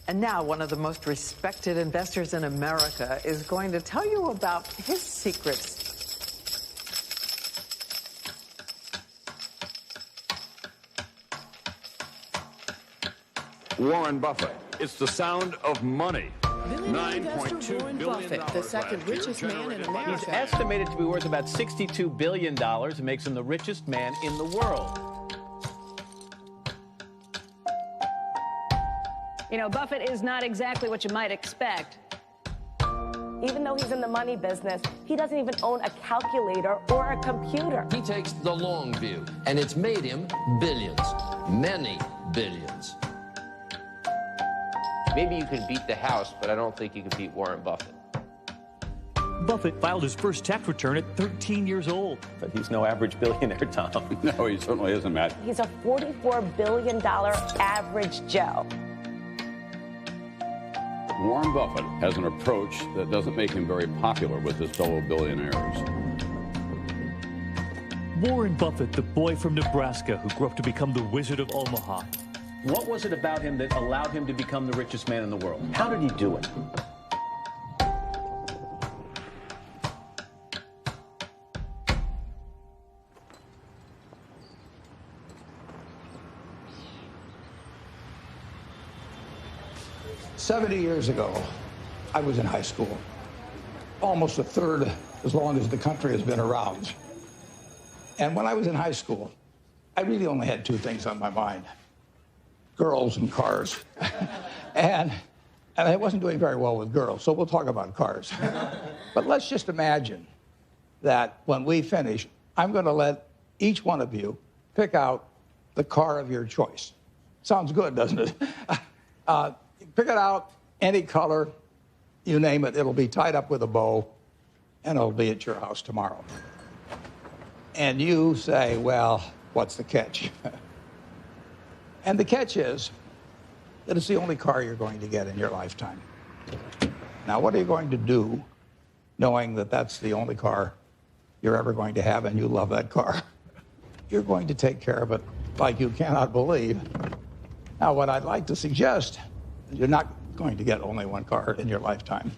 And now one of the most respected investors in America is going to tell you about his secrets. Warren Buffett. It's the sound of money. $9.2 Warren billion Buffett, the second richest man in America. He's estimated to be worth about $62 billion. It makes him the richest man in the world. You know, Buffett is not exactly what you might expect. Even though he's in the money business, he doesn't even own a calculator or a computer. He takes the long view, and it's made him billions, many billions. Maybe you can beat the House, but I don't think you can beat Warren Buffett. Buffett filed his first tax return at 13 years old. But he's no average billionaire, Tom. No, he certainly isn't, Matt. He's a $44 billion average Joe. Warren Buffett has an approach that doesn't make him very popular with his fellow billionaires. Warren Buffett, the boy from Nebraska who grew up to become the Wizard of Omaha. What was it about him that allowed him to become the richest man in the world? How did he do it? "70 years ago, I was in high school, almost a third as long as the country has been around. And when I was in high school, I really only had two things on my mind: girls and cars. and I wasn't doing very well with girls, so we'll talk about cars. But let's just imagine that when we finish, I'm going to let each one of you pick out the car of your choice. Sounds good, doesn't it? Pick it out, any color, you name it. It'll be tied up with a bow, and it'll be at your house tomorrow. And you say, well, what's the catch? And the catch is that it's the only car you're going to get in your lifetime. Now, what are you going to do knowing that that's the only car you're ever going to have and you love that car? You're going to take care of it like you cannot believe. Now, what I'd like to suggest is you're not going to get only one car in your lifetime,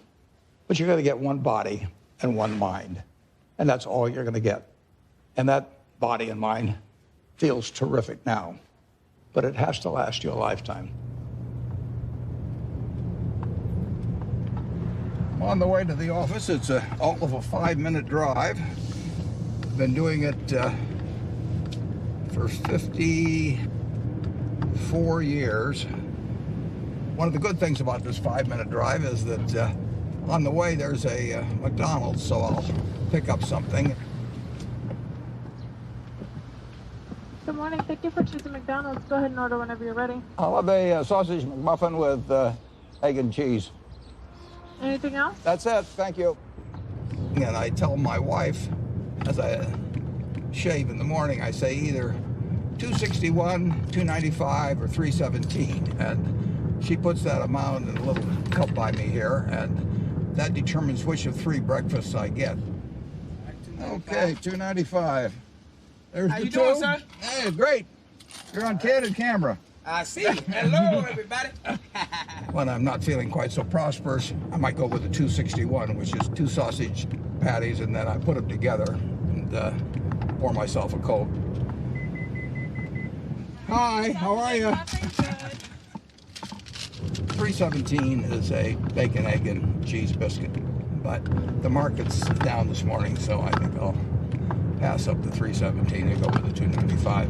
but you're going to get one body and one mind, and that's all you're going to get. And that body and mind feels terrific now, but it has to last you a lifetime. I'm on the way to the office. It's all of a 5-minute drive. Been doing it for 54 years. One of the good things about this 5-minute drive is that on the way there's a McDonald's, so I'll pick up something. Good morning. Thank you for choosing McDonald's. Go ahead and order whenever you're ready. I'll have a sausage McMuffin with egg and cheese. Anything else? That's it. Thank you. And I tell my wife, as I shave in the morning, I say either 261, 295, or 317. And she puts that amount in a little cup by me here, and that determines which of 3 breakfasts I get. Okay, 295. There's How the you 2. doing, sir? Hey, great. You're on candid camera. I see. Hello, everybody. When I'm not feeling quite so prosperous, I might go with the 261, which is 2 sausage patties, and then I put them together and pour myself a Coke. Hi, how are you? 317 is a bacon, egg, and cheese biscuit, but the market's down this morning, so I think I'll pass up the 317 and go with the 295.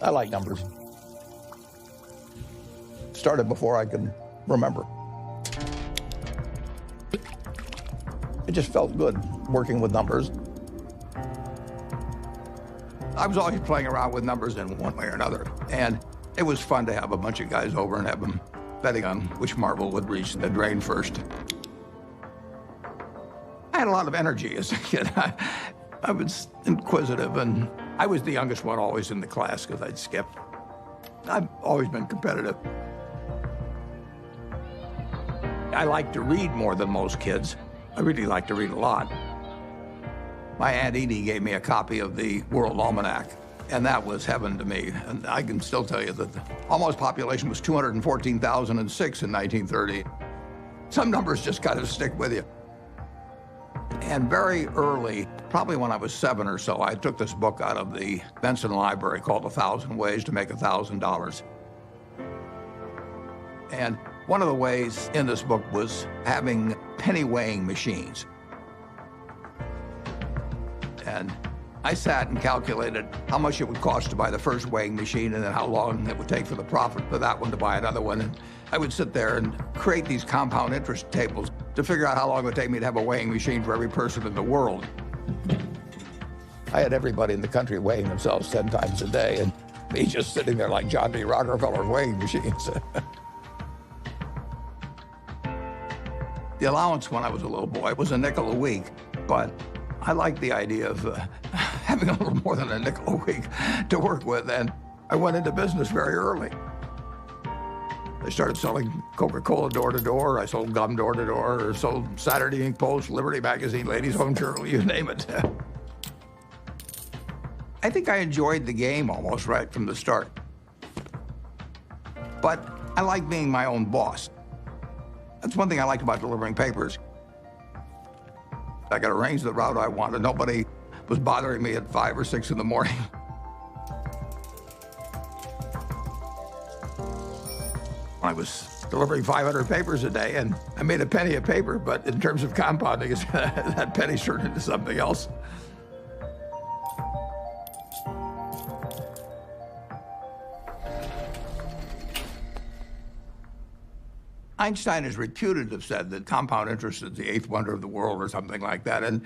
I like numbers. Started before I could remember. It just felt good working with numbers. I was always playing around with numbers in one way or another, and it was fun to have a bunch of guys over and have them betting on which marble would reach the drain first. I had a lot of energy as a kid. I was inquisitive, and I was the youngest one always in the class because I'd skip. I've always been competitive. I like to read more than most kids. I really like to read a lot. My Aunt Edie gave me a copy of the World Almanac And that was heaven to me. And I can still tell you that the almost population was 214,006 in 1930. Some numbers just kind of stick with you. And very early, probably when I was 7 or so, I took this book out of the Benson Library called 1,000 Ways to Make $1,000. And one of the ways in this book was having penny weighing machines. And I sat and calculated how much it would cost to buy the first weighing machine and then how long it would take for the profit for that one to buy another one. And I would sit there and create these compound interest tables to figure out how long it would take me to have a weighing machine for every person in the world. I had everybody in the country weighing themselves 10 times a day, and me just sitting there like John D. Rockefeller's weighing machines. The allowance when I was a little boy was a nickel a week, but I liked the idea of having a little more than a nickel a week to work with, and I went into business very early. I started selling Coca-Cola door to door. I sold gum door to door, or sold Saturday Evening Post, Liberty Magazine, Ladies Home Journal, you name it. I think I enjoyed the game almost right from the start. But I like being my own boss. That's one thing I liked about delivering papers. I could arrange the route I wanted. Nobody was bothering me at 5 or 6 in the morning. I was delivering 500 papers a day, and I made a penny a paper, but in terms of compounding, that penny turned into something else. Einstein is reputed to have said that compound interest is the 8th wonder of the world or something like that. And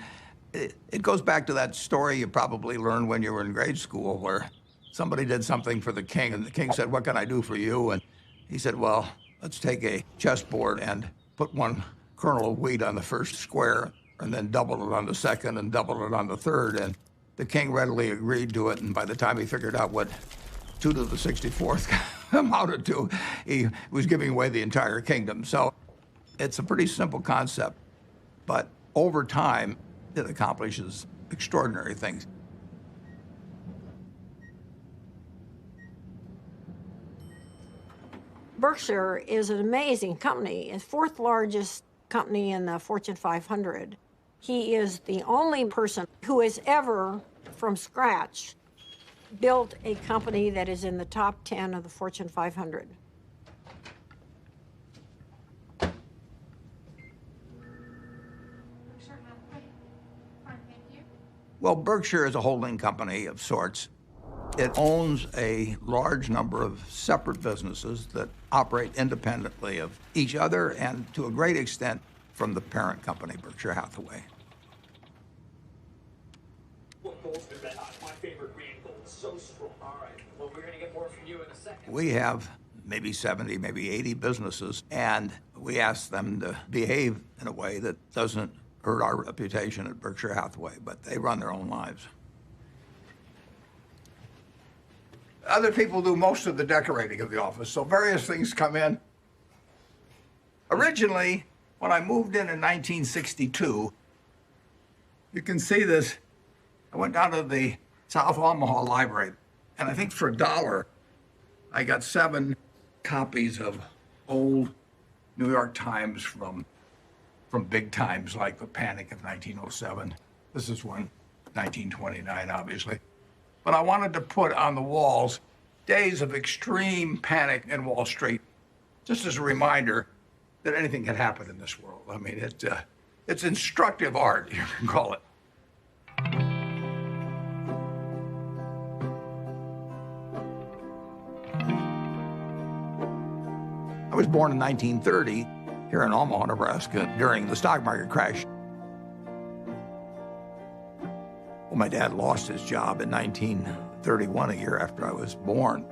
it goes back to that story you probably learned when you were in grade school, where somebody did something for the king, and the king said, "What can I do for you?" And he said, "Well, let's take a chessboard and put 1 kernel of wheat on the first square, and then double it on the second and double it on the third." And the king readily agreed to it, and by the time he figured out what 2 to the 64th amounted to, he was giving away the entire kingdom. So it's a pretty simple concept, but over time, it accomplishes extraordinary things. Berkshire is an amazing company. It's 4th largest company in the Fortune 500. He is the only person who has ever, from scratch, built a company that is in the top 10 of the Fortune 500. Well, Berkshire is a holding company of sorts. It owns a large number of separate businesses that operate independently of each other and, to a great extent, from the parent company, Berkshire Hathaway. What gold's been red hot? My favorite green gold. So strong. All right. Well, we're going to get more from you in a second. We have maybe 70, maybe 80 businesses, and we ask them to behave in a way that doesn't hurt our reputation at Berkshire Hathaway, but they run their own lives. Other people do most of the decorating of the office, so various things come in. Originally, when I moved in 1962, you can see this. I went down to the South Omaha Library, and I think for $1, I got 7 copies of old New York Times from big times like the Panic of 1907. This is one, 1929, obviously. But I wanted to put on the walls days of extreme panic in Wall Street, just as a reminder that anything can happen in this world. I mean, it's instructive art, you can call it. I was born in 1930 here in Omaha, Nebraska, during the stock market crash. Well, my dad lost his job in 1931, a year after I was born.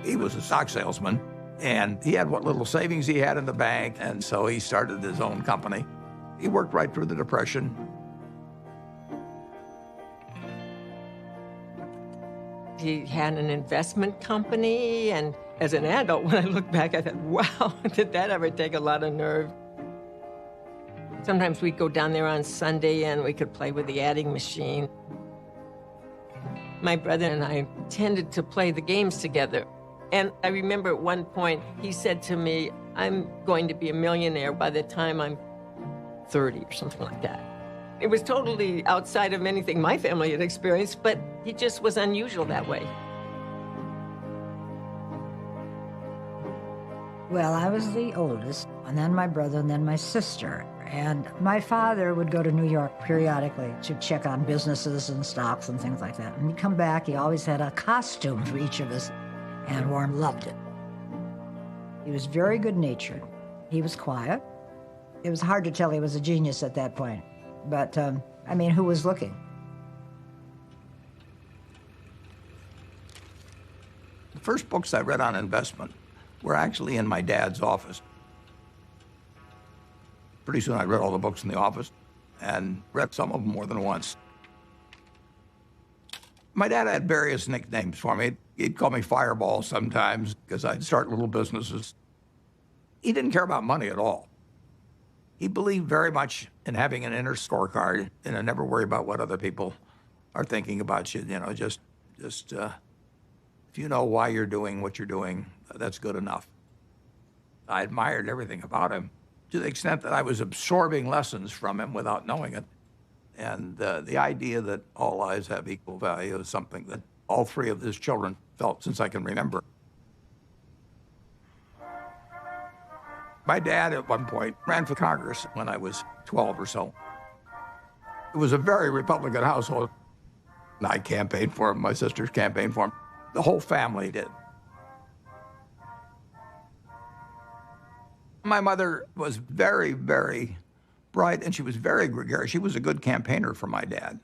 He was a stock salesman, and he had what little savings he had in the bank, and so he started his own company. He worked right through the Depression. He had an investment company, and as an adult, when I look back, I thought, wow, did that ever take a lot of nerve? Sometimes we'd go down there on Sunday and we could play with the adding machine. My brother and I tended to play the games together. And I remember at one point, he said to me, I'm going to be a millionaire by the time I'm 30 or something like that. It was totally outside of anything my family had experienced, but he just was unusual that way. Well, I was the oldest, and then my brother, and then my sister. And my father would go to New York periodically to check on businesses and stocks and things like that. And he'd come back, he always had a costume for each of us, and Warren loved it. He was very good-natured. He was quiet. It was hard to tell he was a genius at that point. But, I mean, who was looking? The first books I read on investment were actually in my dad's office. Pretty soon I read all the books in the office and read some of them more than once. My dad had various nicknames for me. He'd call me Fireball sometimes because I'd start little businesses. He didn't care about money at all. He believed very much in having an inner scorecard and never worry about what other people are thinking about you. You know, just if you know why you're doing what you're doing, that's good enough. I admired everything about him to the extent that I was absorbing lessons from him without knowing it. And the idea that all lives have equal value is something that all three of his children felt since I can remember. My dad, at one point, ran for Congress when I was 12 or so. It was a very Republican household. I campaigned for him, my sisters campaigned for him. The whole family did. My mother was very, very bright, and she was very gregarious. She was a good campaigner for my dad.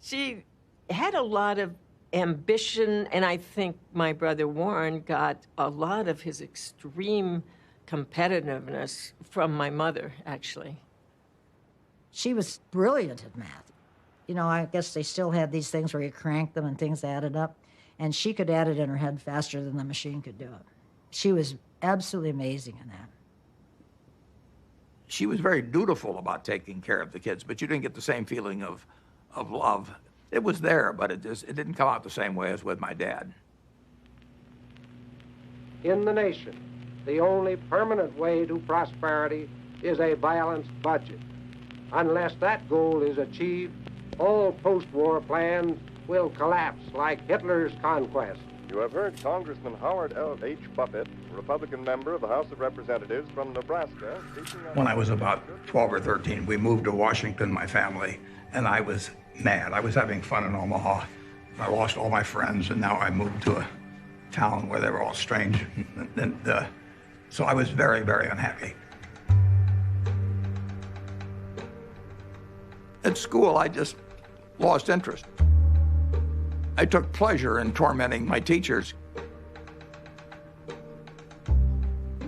She had a lot of ambition, and I think my brother Warren got a lot of his extreme competitiveness from my mother, actually. She was brilliant at math. You know, I guess they still had these things where you crank them and things added up, and she could add it in her head faster than the machine could do it. She was absolutely amazing in that. She was very dutiful about taking care of the kids, but you didn't get the same feeling of love. It was there, but it didn't come out the same way as with my dad. In the nation, the only permanent way to prosperity is a balanced budget. Unless that goal is achieved, all post-war plans will collapse like Hitler's conquest. You have heard Congressman Howard L. H. Buffett, Republican member of the House of Representatives from Nebraska, speaking on... When I was about 12 or 13, we moved to Washington, my family, and I was mad. I was having fun in Omaha. I lost all my friends, and now I moved to a town where they were all strange. So I was very, very unhappy. At school, I just lost interest. I took pleasure in tormenting my teachers.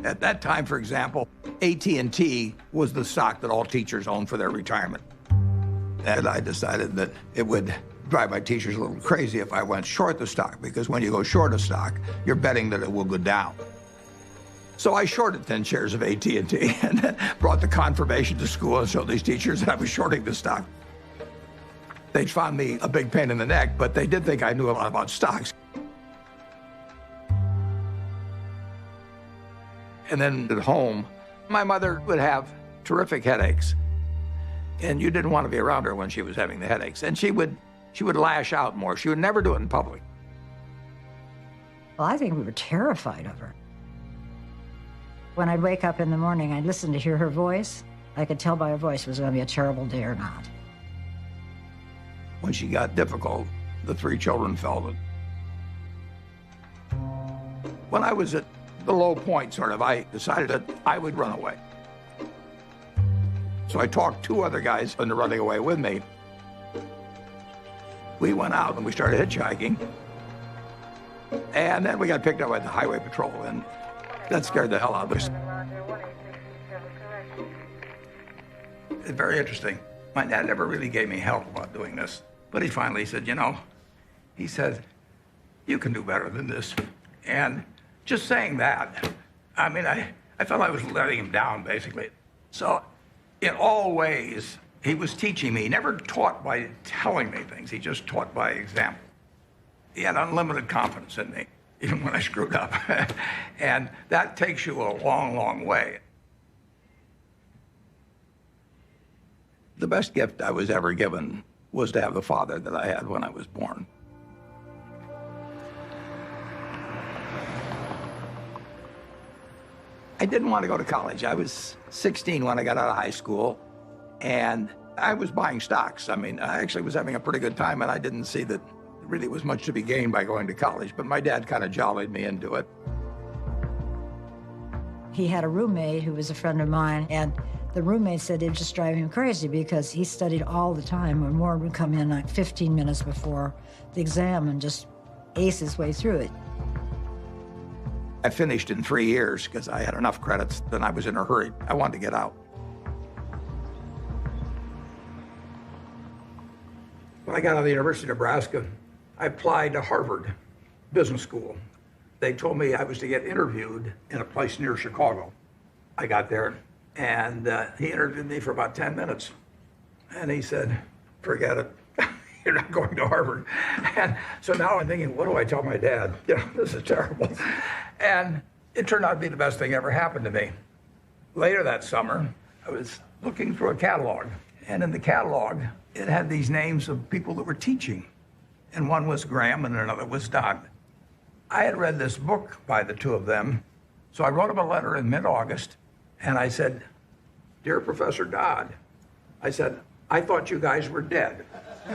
At that time, for example, AT&T was the stock that all teachers owned for their retirement. And I decided that it would drive my teachers a little crazy if I went short the stock, because when you go short a stock, you're betting that it will go down. So I shorted 10 shares of AT&T and then brought the confirmation to school and showed these teachers that I was shorting the stock. They found me a big pain in the neck, but they did think I knew a lot about stocks. And then at home, my mother would have terrific headaches. And you didn't want to be around her when she was having the headaches. And she would lash out more. She would never do it in public. Well, I think we were terrified of her. When I'd wake up in the morning, I'd listen to hear her voice. I could tell by her voice it was going to be a terrible day or not. When she got difficult, the three children felt it. When I was at the low point, I decided that I would run away. So I talked two other guys into running away with me. We went out and we started hitchhiking. And then we got picked up by the highway patrol, and that scared the hell out of us. It's very interesting. My dad never really gave me help about doing this. But he finally said, you know, he said, you can do better than this. And just saying that, I felt I was letting him down, basically. So in all ways, He was teaching me. He never taught by telling me things. He just taught by example. He had unlimited confidence in me, even when I screwed up. And that takes you a long, long way. The best gift I was ever given was to have the father that I had when I was born. I didn't want to go to college. I was 16 when I got out of high school, and I was buying stocks. I mean, I actually was having a pretty good time, and I didn't see that there really was much to be gained by going to college, but my dad kind of jollied me into it. He had a roommate who was a friend of mine, and the roommate said it'd just drive him crazy because he studied all the time, and Warren would come in like 15 minutes before the exam and just ace his way through it. I finished in 3 years because I had enough credits, then I was in a hurry. I wanted to get out. When I got out of the University of Nebraska, I applied to Harvard Business School. They told me I was to get interviewed in a place near Chicago. I got there, and he interviewed me for about 10 minutes. And he said, forget it. You're not going to Harvard. And so now I'm thinking, what do I tell my dad? You know, this is terrible. And it turned out to be the best thing ever happened to me. Later that summer, I was looking through a catalog. And in the catalog, it had these names of people that were teaching. And one was Graham and another was Dodd. I had read this book by the two of them. So I wrote him a letter in mid-August. And I said, Dear Professor Dodd, I said, I thought you guys were dead.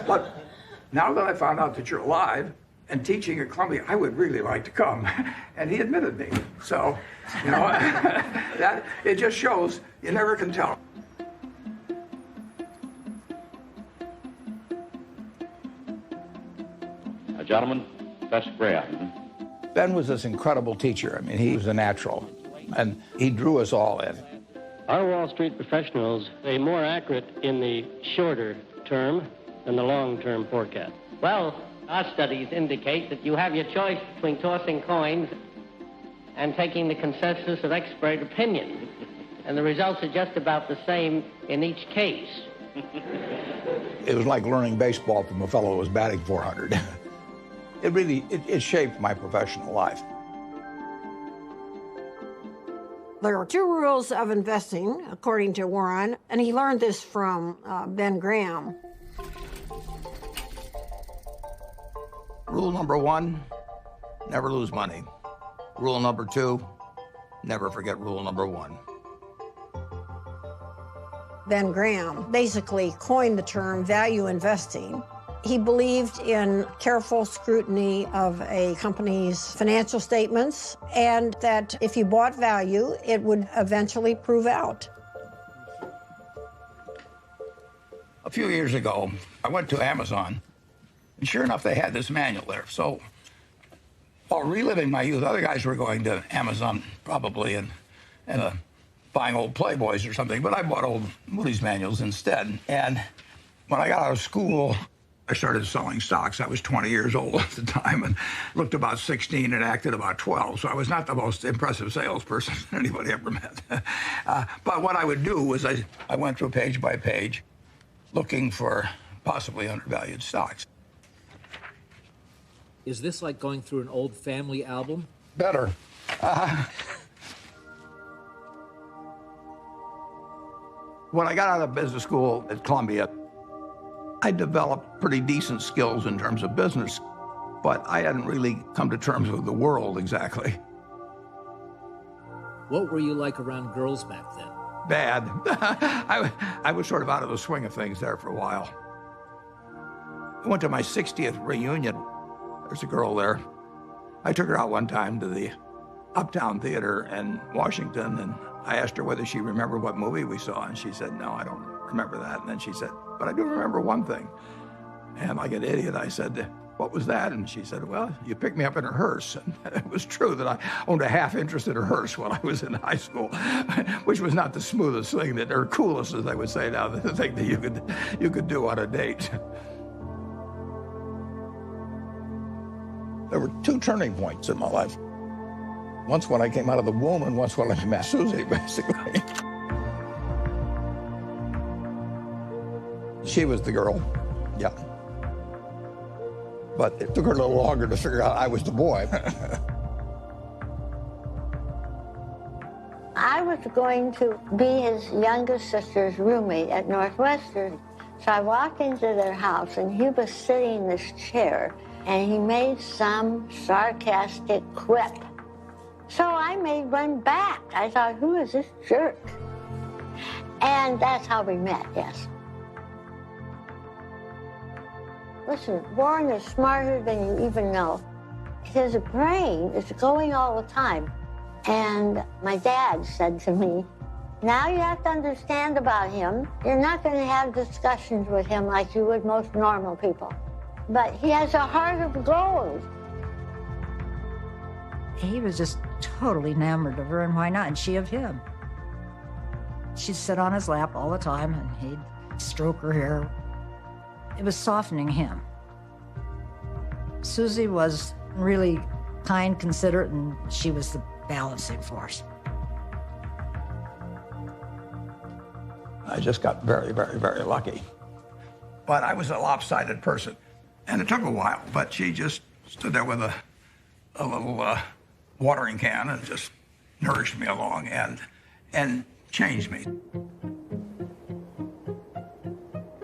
But now that I found out that you're alive and teaching at Columbia, I would really like to come. And he admitted me. So, you know, that it just shows you never can tell. Gentlemen, Professor Graham. Ben was this incredible teacher. I mean, he was a natural, and he drew us all in. Are Wall Street professionals more accurate in the shorter term than the long-term forecast? Well, our studies indicate that you have your choice between tossing coins and taking the consensus of expert opinion. And the results are just about the same in each case. It was like learning baseball from a fellow who was batting 400. It shaped my professional life. There are 2 rules of investing, according to Warren, and he learned this from Ben Graham. Rule number 1, never lose money. Rule number 2, never forget rule number 1. Ben Graham basically coined the term value investing. He believed in careful scrutiny of a company's financial statements, and that if you bought value, it would eventually prove out. A few years ago, I went to Amazon, and sure enough, they had this manual there. So while reliving my youth, other guys were going to Amazon probably and buying old Playboys or something, but I bought old Moody's manuals instead. And when I got out of school, I started selling stocks. I was 20 years old at the time and looked about 16 and acted about 12. So I was not the most impressive salesperson anybody ever met. But what I would do was I went through page by page looking for possibly undervalued stocks. Is this like going through an old family album? Better. When I got out of business school at Columbia, I developed pretty decent skills in terms of business, but I hadn't really come to terms with the world exactly. What were you like around girls back then? Bad. I was sort of out of the swing of things there for a while. I went to my 60th reunion. There's a girl there. I took her out one time to the Uptown Theater in Washington, and I asked her whether she remembered what movie we saw, and she said, no, I don't remember that. And then she said, but I do remember one thing. And like an idiot, I said, what was that? And she said, well, you picked me up in a hearse. And it was true that I owned a half interest in a hearse when I was in high school, which was not the smoothest thing, or coolest, as I would say now, the thing that you could do on a date. There were 2 turning points in my life. Once when I came out of the womb, and once when I met Susie, basically. She was the girl, yeah. But it took her a little longer to figure out I was the boy. I was going to be his youngest sister's roommate at Northwestern. So I walked into their house, and he was sitting in this chair, and he made some sarcastic quip. So I made one back. I thought, who is this jerk? And that's how we met, yes. Listen, Warren is smarter than you even know. His brain is going all the time. And my dad said to me, now you have to understand about him. You're not going to have discussions with him like you would most normal people. But he has a heart of gold. He was just totally enamored of her, and why not? And she of him. She'd sit on his lap all the time, and he'd stroke her hair. It was softening him. Susie was really kind, considerate, and she was the balancing force. I just got very, very, very lucky. But I was a lopsided person, and it took a while, but she just stood there with a little watering can and just nourished me along and changed me.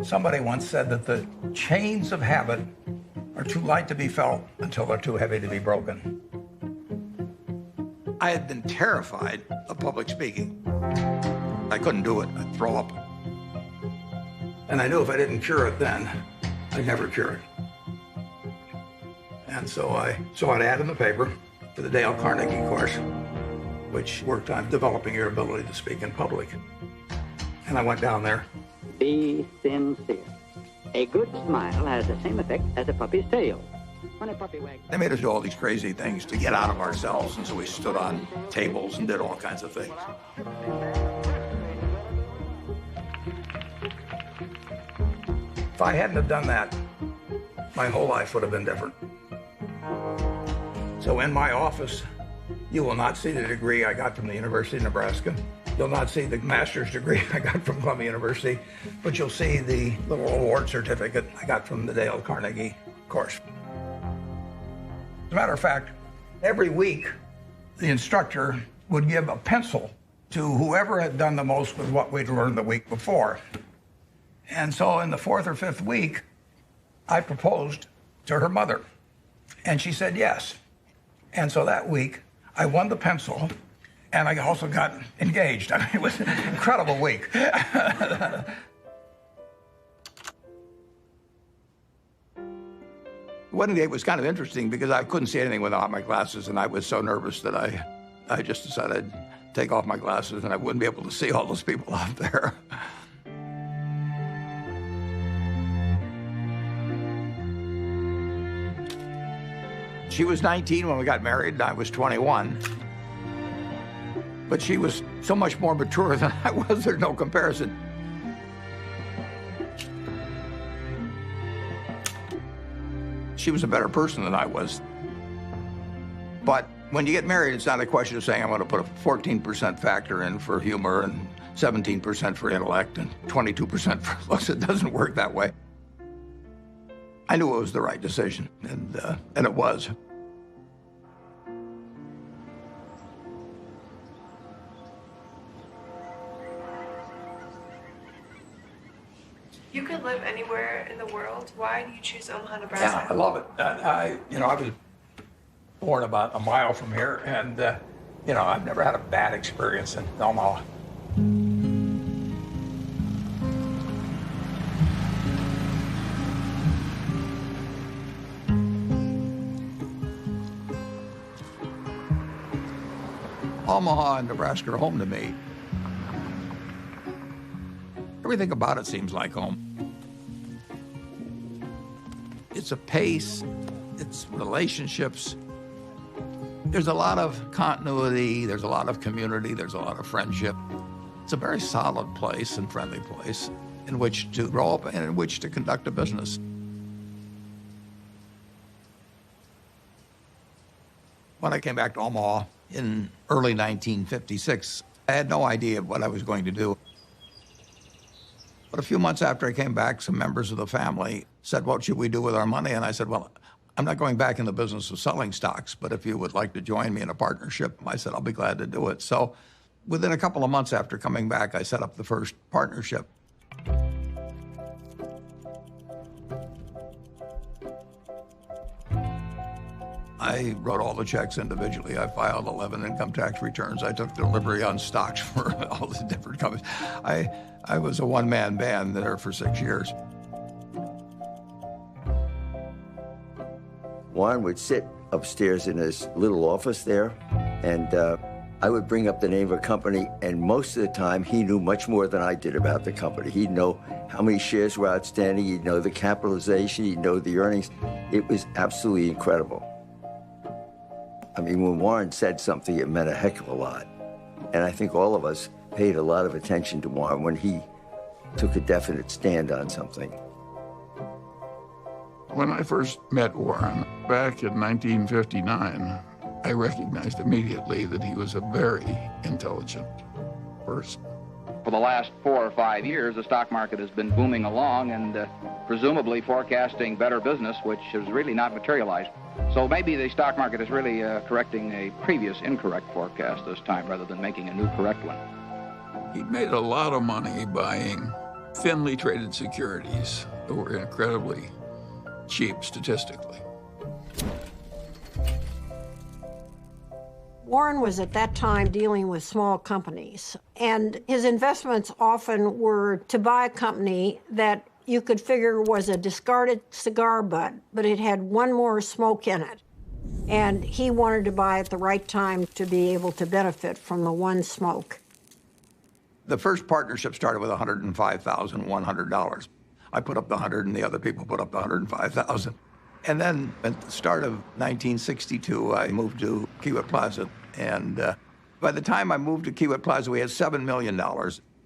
Somebody once said that the chains of habit are too light to be felt until they're too heavy to be broken. I had been terrified of public speaking. I couldn't do it. I'd throw up. And I knew if I didn't cure it then, I'd never cure it. And so I saw an ad in the paper for the Dale Carnegie course, which worked on developing your ability to speak in public. And I went down there. Be sincere. A good smile has the same effect as a puppy's tail. When a puppy wags... They made us do all these crazy things to get out of ourselves, and so we stood on tables and did all kinds of things. If I hadn't have done that, my whole life would have been different. So in my office, you will not see the degree I got from the University of Nebraska. You'll not see the master's degree I got from Columbia University, but you'll see the little award certificate I got from the Dale Carnegie course. As a matter of fact, every week, the instructor would give a pencil to whoever had done the most with what we'd learned the week before. And so in the fourth or fifth week, I proposed to her mother, and she said yes. And so that week, I won the pencil, and I also got engaged. I mean, it was an incredible week. Wedding day was kind of interesting because I couldn't see anything without my glasses, and I was so nervous that I just decided I'd take off my glasses and I wouldn't be able to see all those people out there. She was 19 when we got married, and I was 21. But she was so much more mature than I was, there's no comparison. She was a better person than I was. But when you get married, it's not a question of saying I'm going to put a 14% factor in for humor and 17% for intellect and 22% for looks. It doesn't work that way. I knew it was the right decision, and it was. You could live anywhere in the world. Why do you choose Omaha, Nebraska? Yeah, I love it. I was born about a mile from here, and I've never had a bad experience in Omaha. Omaha and Nebraska are home to me. Everything about it seems like home. It's a pace, it's relationships. There's a lot of continuity, there's a lot of community, there's a lot of friendship. It's a very solid place and friendly place in which to grow up and in which to conduct a business. When I came back to Omaha in early 1956, I had no idea what I was going to do. But a few months after I came back, some members of the family said, what should we do with our money? And I said, well, I'm not going back in the business of selling stocks, but if you would like to join me in a partnership, I said, I'll be glad to do it. So within a couple of months after coming back, I set up the first partnership. I wrote all the checks individually. I filed 11 income tax returns. I took delivery on stocks for all the different companies. I was a one-man band there for 6 years. Warren would sit upstairs in his little office there, and I would bring up the name of a company, and most of the time he knew much more than I did about the company. He'd know how many shares were outstanding, he'd know the capitalization, he'd know the earnings. It was absolutely incredible. I mean, when Warren said something, it meant a heck of a lot. And I think all of us paid a lot of attention to Warren when he took a definite stand on something. When I first met Warren back in 1959, I recognized immediately that he was a very intelligent person. For the last 4 or 5 years, the stock market has been booming along and presumably forecasting better business, which has really not materialized. So maybe the stock market is really correcting a previous incorrect forecast this time rather than making a new correct one. He made a lot of money buying thinly traded securities that were incredibly cheap statistically. Warren was at that time dealing with small companies, and his investments often were to buy a company that you could figure was a discarded cigar butt, but it had one more smoke in it. And he wanted to buy at the right time to be able to benefit from the one smoke. The first partnership started with $105,100. I put up the 100 and the other people put up the 105,000. And then at the start of 1962, I moved to Kiewit Plaza. And by the time I moved to Kiewit Plaza, we had $7 million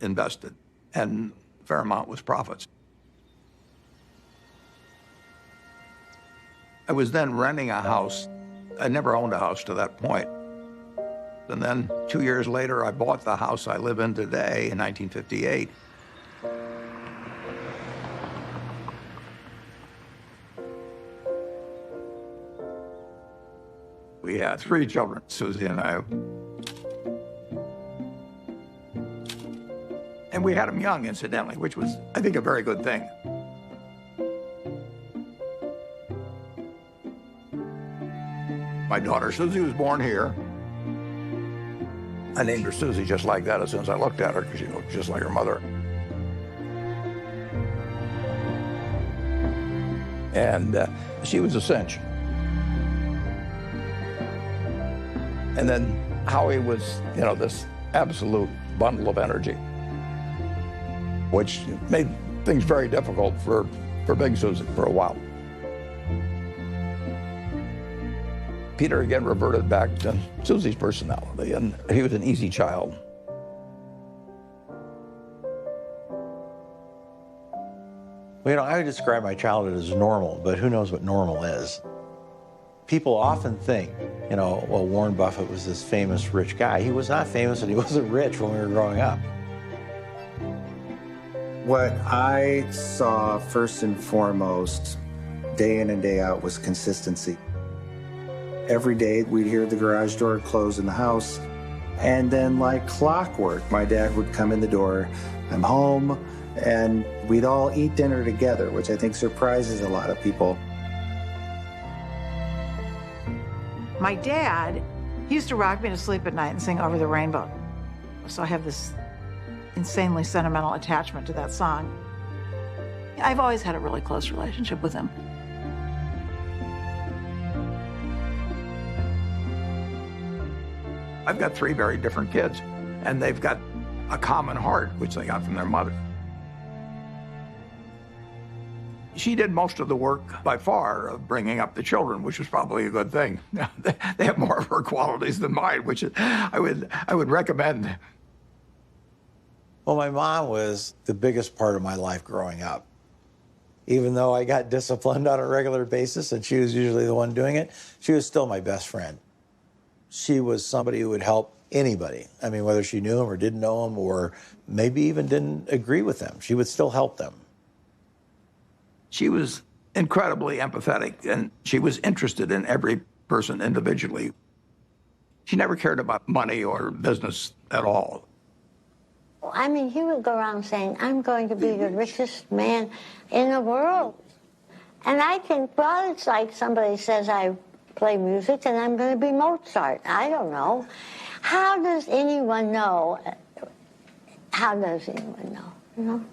invested, and a fair amount was profits. I was then renting a house. I never owned a house to that point. And then 2 years later, I bought the house I live in today in 1958. We had 3 children, Susie and I. And we had them young, incidentally, which was, I think, a very good thing. My daughter Susie was born here. I named her Susie just like that as soon as I looked at her, because she looked just like her mother. And she was a cinch. And then Howie was, this absolute bundle of energy, which made things very difficult for Big Susie for a while. Peter again reverted back to Susie's personality, and he was an easy child. Well, I would describe my childhood as normal, but who knows what normal is. People often think, well, Warren Buffett was this famous rich guy. He was not famous and he wasn't rich when we were growing up. What I saw first and foremost, day in and day out, was consistency. Every day we'd hear the garage door close in the house, and then like clockwork, my dad would come in the door, I'm home, and we'd all eat dinner together, which I think surprises a lot of people. My dad, he used to rock me to sleep at night and sing Over the Rainbow. So I have this insanely sentimental attachment to that song. I've always had a really close relationship with him. I've got 3 very different kids, and they've got a common heart, which they got from their mother. She did most of the work, by far, of bringing up the children, which was probably a good thing. They have more of her qualities than mine, which I would recommend. Well, my mom was the biggest part of my life growing up. Even though I got disciplined on a regular basis, and she was usually the one doing it, she was still my best friend. She was somebody who would help anybody. I mean, whether she knew them or didn't know them, or maybe even didn't agree with them, she would still help them. She was incredibly empathetic, and she was interested in every person individually. She never cared about money or business at all. I mean, he would go around saying, I'm going to be the richest man in the world. And I think, well, it's like somebody says I play music and I'm going to be Mozart. I don't know. How does anyone know? How does anyone know? You know?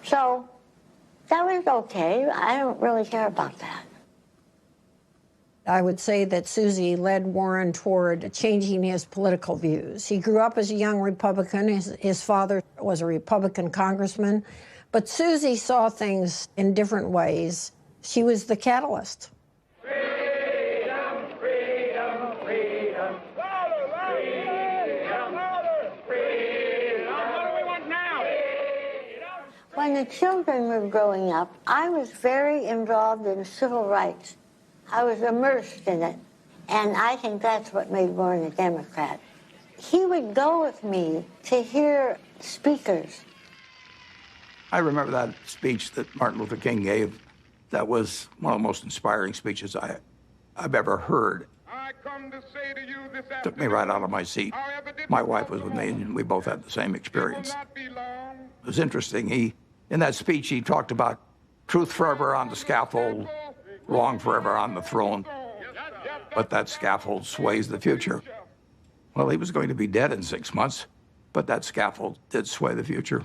So that was okay. I don't really care about that. I would say that Susie led Warren toward changing his political views. He grew up as a young Republican. His father was a Republican congressman. But Susie saw things in different ways. She was the catalyst. Freedom, freedom, freedom. What do we want now? When the children were growing up, I was very involved in civil rights. I was immersed in it, and I think that's what made Warren a Democrat. He would go with me to hear speakers. I remember that speech that Martin Luther King gave. That was one of the most inspiring speeches I've ever heard. Took me right out of my seat. My wife was with me, and we both had the same experience. It was interesting. In that speech, he talked about truth forever on the scaffold, wrong forever on the throne, but that scaffold sways the future. Well, he was going to be dead in 6 months, but that scaffold did sway the future.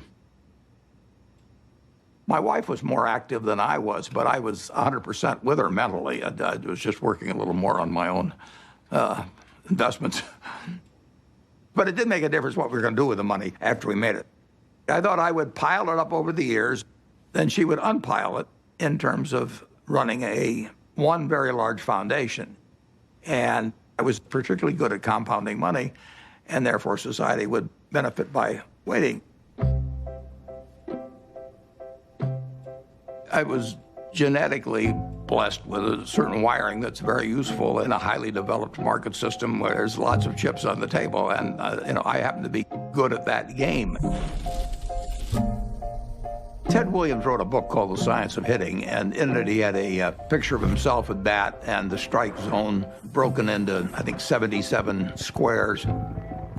My wife was more active than I was, but I was 100% with her mentally. I was just working a little more on my own investments. But it did make a difference what we were going to do with the money after we made it. I thought I would pile it up over the years, then she would unpile it in terms of running one very large foundation. And I was particularly good at compounding money, and therefore society would benefit by waiting. I was genetically blessed with a certain wiring that's very useful in a highly developed market system where there's lots of chips on the table, and I happen to be good at that game. Ted Williams wrote a book called The Science of Hitting, and in it he had a picture of himself at bat and the strike zone broken into, I think, 77 squares.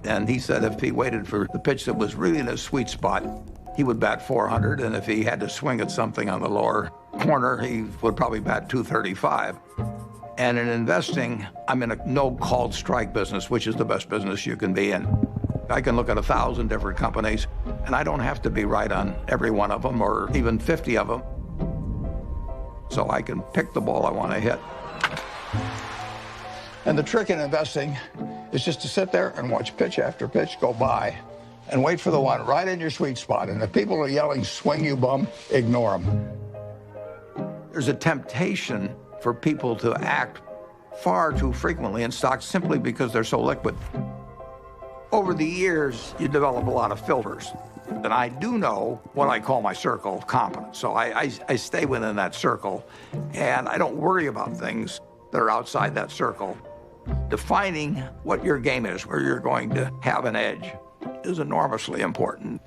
And he said if he waited for the pitch that was really in his sweet spot, he would bat 400, and if he had to swing at something on the lower corner, he would probably bat 235. And in investing, I'm in a no-called strike business, which is the best business you can be in. I can look at 1,000 different companies, and I don't have to be right on every one of them or even 50 of them. So I can pick the ball I want to hit. And the trick in investing is just to sit there and watch pitch after pitch go by and wait for the one right in your sweet spot. And if people are yelling, swing you bum, ignore them. There's a temptation for people to act far too frequently in stocks simply because they're so liquid. Over the years, you develop a lot of filters. And I do know what I call my circle of competence. So I stay within that circle, and I don't worry about things that are outside that circle. Defining what your game is, where you're going to have an edge, is enormously important.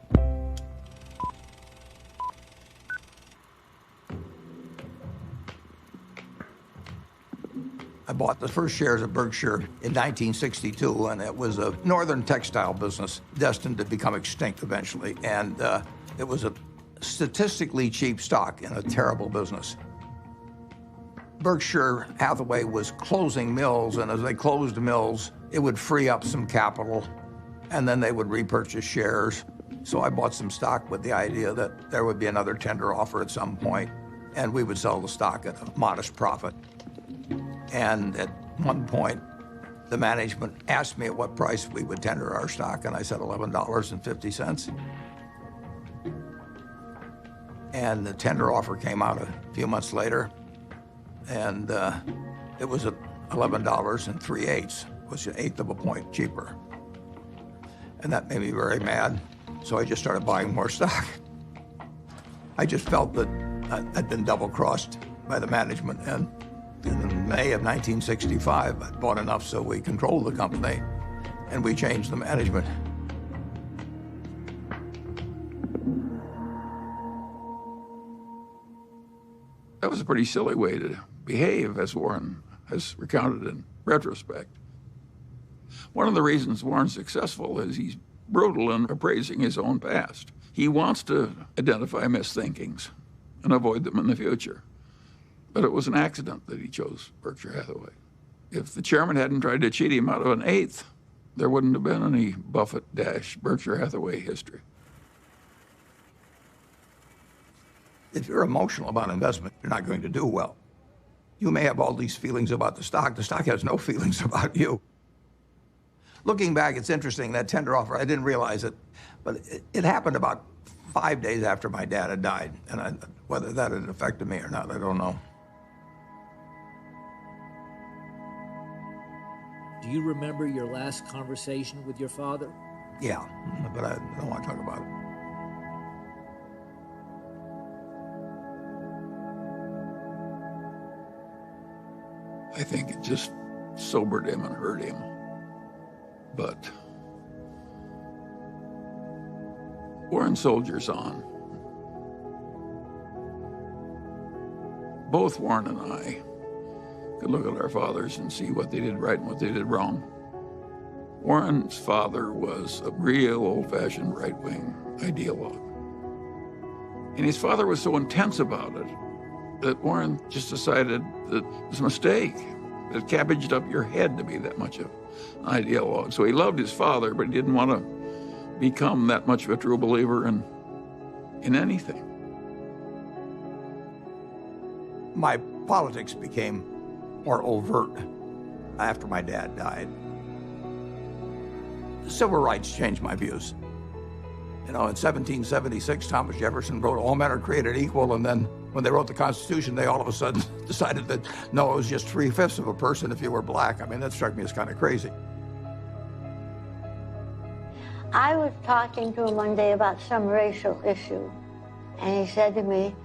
I bought the first shares of Berkshire in 1962, and it was a northern textile business destined to become extinct eventually. And it was a statistically cheap stock in a terrible business. Berkshire Hathaway was closing mills, and as they closed mills, it would free up some capital, and then they would repurchase shares. So I bought some stock with the idea that there would be another tender offer at some point, and we would sell the stock at a modest profit. And at one point, the management asked me at what price we would tender our stock, and I said $11.50. And the tender offer came out a few months later, and it was at $11 3/8, which is 1/8 of a point cheaper. And that made me very mad, so I just started buying more stock. I just felt that I'd been double-crossed by the management, and in May of 1965, I bought enough so we controlled the company. and we changed the management. That was a pretty silly way to behave, as Warren has recounted in retrospect. One of the reasons Warren's successful is he's brutal in appraising his own past. He wants to identify misthinkings and avoid them in the future. But it was an accident that he chose Berkshire Hathaway. If the chairman hadn't tried to cheat him out of an eighth, there wouldn't have been any Buffett-Berkshire Hathaway history. If you're emotional about investment, you're not going to do well. You may have all these feelings about the stock has no feelings about you. Looking back, it's interesting, that tender offer, I didn't realize it, but it happened about 5 days after my dad had died, and whether that had affected me or not, I don't know. Do you remember your last conversation with your father? Yeah, but I don't want to talk about it. I think it just sobered him and hurt him. But Warren soldiers on. Both Warren and I could look at our fathers and see what they did right and what they did wrong. Warren's father was a real old-fashioned right-wing ideologue. And his father was so intense about it that Warren just decided that it was a mistake. It cabbaged up your head to be that much of an ideologue. So he loved his father, but he didn't want to become that much of a true believer in anything. My politics became more overt after my dad died. Civil rights changed my views. You know, in 1776, Thomas Jefferson wrote, "All men are created equal," and then when they wrote the Constitution, they all of a sudden decided that, no, it was just 3/5 of a person if you were black. I mean, that struck me as kind of crazy. I was talking to him one day about some racial issue, and he said to me,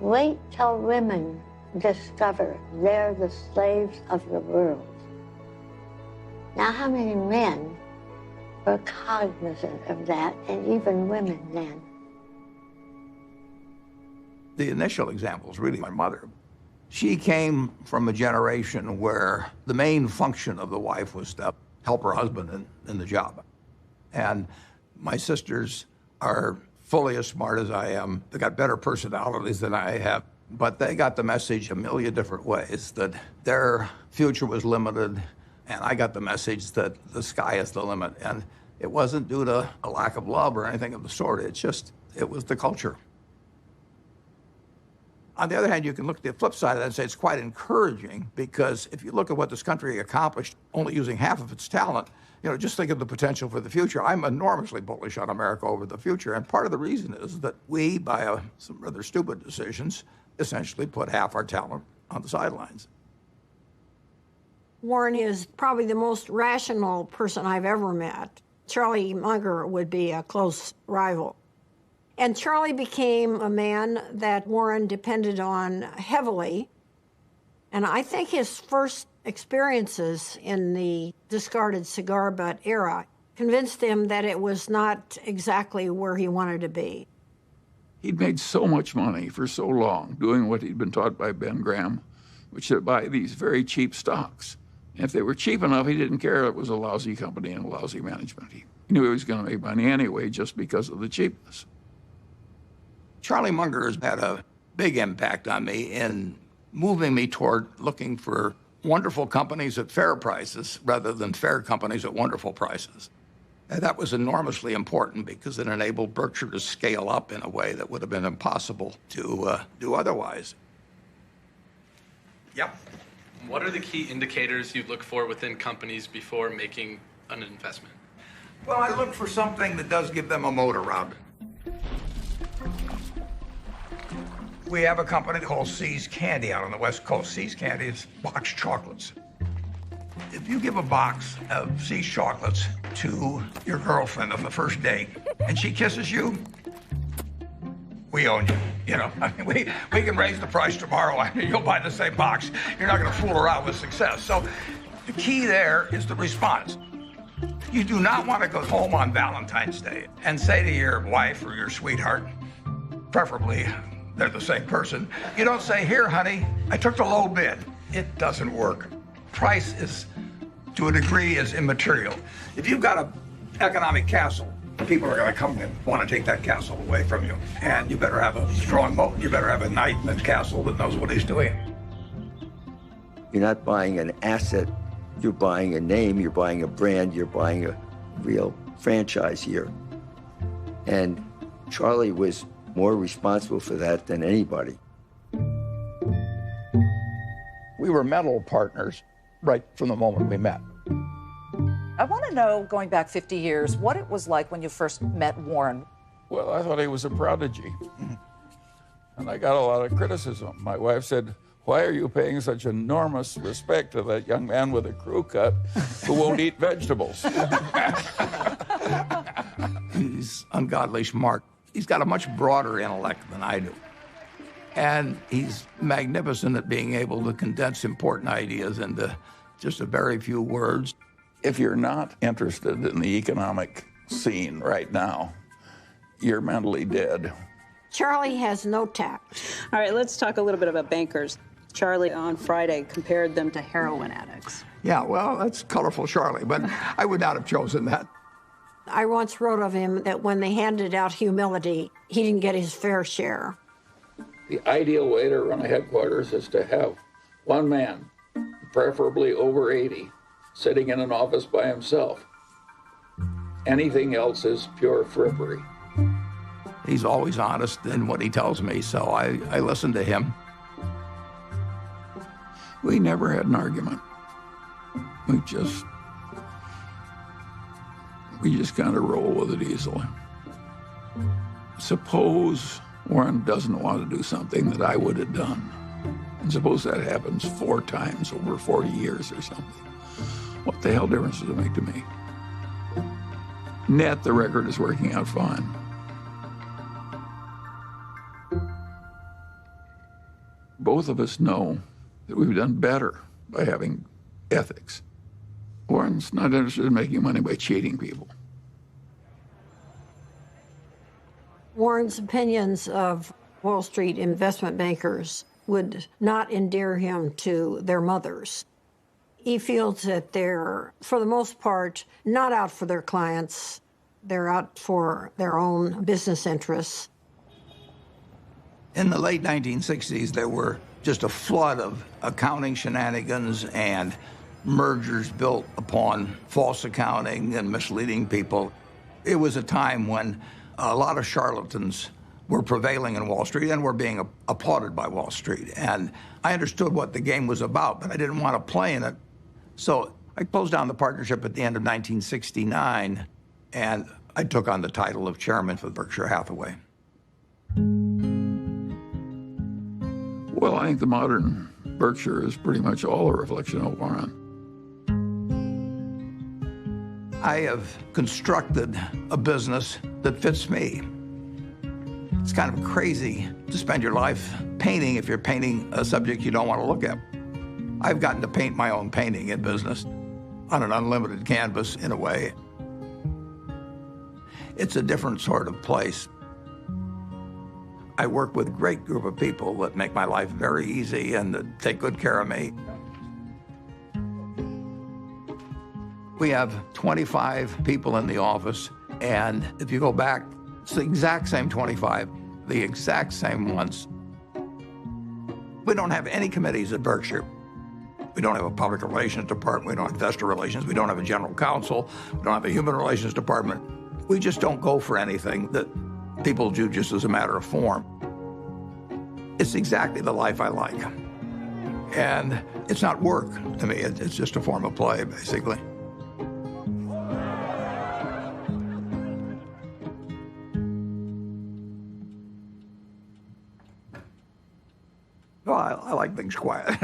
"Wait till women discover they're the slaves of the world." Now, how many men were cognizant of that, and even women then? The initial example is really my mother. She came from a generation where the main function of the wife was to help her husband in the job. And my sisters are fully as smart as I am. They got better personalities than I have, but they got the message a million different ways that their future was limited, and I got the message that the sky is the limit. And it wasn't due to a lack of love or anything of the sort. It was the culture. On the other hand, you can look at the flip side of that and say it's quite encouraging, because if you look at what this country accomplished only using half of its talent, you know, just think of the potential for the future. I'm enormously bullish on America over the future, and part of the reason is that we, by some rather stupid decisions, essentially put half our talent on the sidelines. Warren is probably the most rational person I've ever met. Charlie Munger would be a close rival. And Charlie became a man that Warren depended on heavily. And I think his first experiences in the discarded cigar butt era convinced him that it was not exactly where he wanted to be. He'd made so much money for so long doing what he'd been taught by Ben Graham, which is to buy these very cheap stocks. And if they were cheap enough, he didn't care it was a lousy company and a lousy management. He knew he was going to make money anyway just because of the cheapness. Charlie Munger has had a big impact on me in moving me toward looking for wonderful companies at fair prices rather than fair companies at wonderful prices. And that was enormously important because it enabled Berkshire to scale up in a way that would have been impossible to do otherwise. Yep. What are the key indicators you look for within companies before making an investment? Well, I look for something that does give them a moat around it. We have a company called See's Candy out on the West Coast. See's Candy is boxed chocolates. If you give a box of See's chocolates to your girlfriend on the first date and she kisses you, we own you. You know, I mean, we can raise the price tomorrow and you'll buy the same box. You're not going to fool around with success. So the key there is the response. You do not want to go home on Valentine's Day and say to your wife or your sweetheart, preferably they're the same person, you don't say, here, honey, I took the low bid. It doesn't work. Price is, to a degree, is immaterial. If you've got an economic castle, people are going to come and want to take that castle away from you. And you better have a strong moat. You better have a knight in the castle that knows what he's doing. You're not buying an asset, you're buying a name, you're buying a brand, you're buying a real franchise here. And Charlie was more responsible for that than anybody. We were mental partners right from the moment we met. I want to know, going back 50 years, what it was like when you first met Warren. Well, I thought he was a prodigy. And I got a lot of criticism. My wife said, why are you paying such enormous respect to that young man with a crew cut who won't eat vegetables? He's ungodly smart. He's got a much broader intellect than I do. And he's magnificent at being able to condense important ideas into just a very few words. If you're not interested in the economic scene right now, you're mentally dead. Charlie has no tact. All right, let's talk a little bit about bankers. Charlie on Friday compared them to heroin addicts. Yeah, well, that's colorful, Charlie, but I would not have chosen that. I once wrote of him that when they handed out humility, he didn't get his fair share. The ideal way to run a headquarters is to have one man, preferably over 80, sitting in an office by himself. Anything else is pure frippery. He's always honest in what he tells me, so I listen to him. We never had an argument. We just kind of roll with it easily. Suppose Warren doesn't want to do something that I would have done. And suppose that happens 4 times over 40 years or something. What the hell difference does it make to me? Net, the record is working out fine. Both of us know that we've done better by having ethics. Warren's not interested in making money by cheating people. Warren's opinions of Wall Street investment bankers would not endear him to their mothers. He feels that they're, for the most part, not out for their clients. They're out for their own business interests. In the late 1960s, there were just a flood of accounting shenanigans and mergers built upon false accounting and misleading people. It was a time when a lot of charlatans were prevailing in Wall Street and were being applauded by Wall Street. And I understood what the game was about, but I didn't want to play in it. So I closed down the partnership at the end of 1969, and I took on the title of chairman for Berkshire Hathaway. Well, I think the modern Berkshire is pretty much all a reflection of Warren. I have constructed a business that fits me. It's kind of crazy to spend your life painting if you're painting a subject you don't want to look at. I've gotten to paint my own painting in business on an unlimited canvas, in a way. It's a different sort of place. I work with a great group of people that make my life very easy and that take good care of me. We have 25 people in the office, and if you go back, it's the exact same 25, the exact same ones. We don't have any committees at Berkshire. We don't have a public relations department, we don't have investor relations, we don't have a general counsel, we don't have a human relations department. We just don't go for anything that people do just as a matter of form. It's exactly the life I like. And it's not work to me, it's just a form of play, basically. Well, I like things quiet.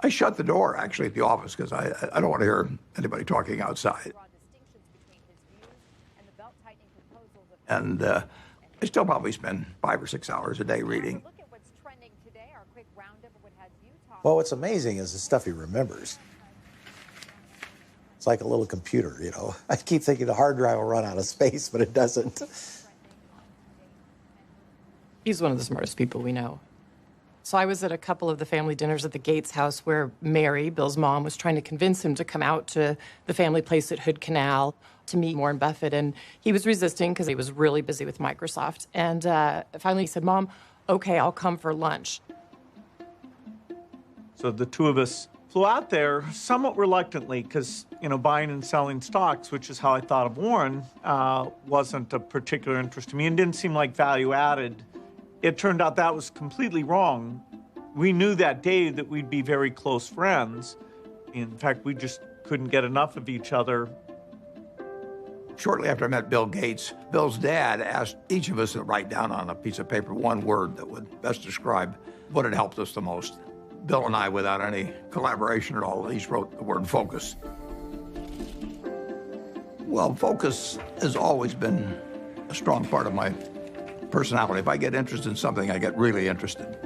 I shut the door, actually, at the office because I don't want to hear anybody talking outside. And I still probably spend 5 or 6 hours a day reading. Well, what's amazing is the stuff he remembers. It's like a little computer, you know. I keep thinking the hard drive will run out of space, but it doesn't. He's one of the smartest people we know. So I was at a couple of the family dinners at the Gates house where Mary, Bill's mom, was trying to convince him to come out to the family place at Hood Canal to meet Warren Buffett. And he was resisting because he was really busy with Microsoft. And finally he said, Mom, okay, I'll come for lunch. So the two of us flew out there somewhat reluctantly because, you know, buying and selling stocks, which is how I thought of Warren, wasn't a particular interest to me and didn't seem like value added. It turned out that was completely wrong. We knew that day that we'd be very close friends. In fact, we just couldn't get enough of each other. Shortly after I met Bill Gates, Bill's dad asked each of us to write down on a piece of paper one word that would best describe what had helped us the most. Bill and I, without any collaboration at all, each wrote the word focus. Well, focus has always been a strong part of my personality. If I get interested in something, I get really interested.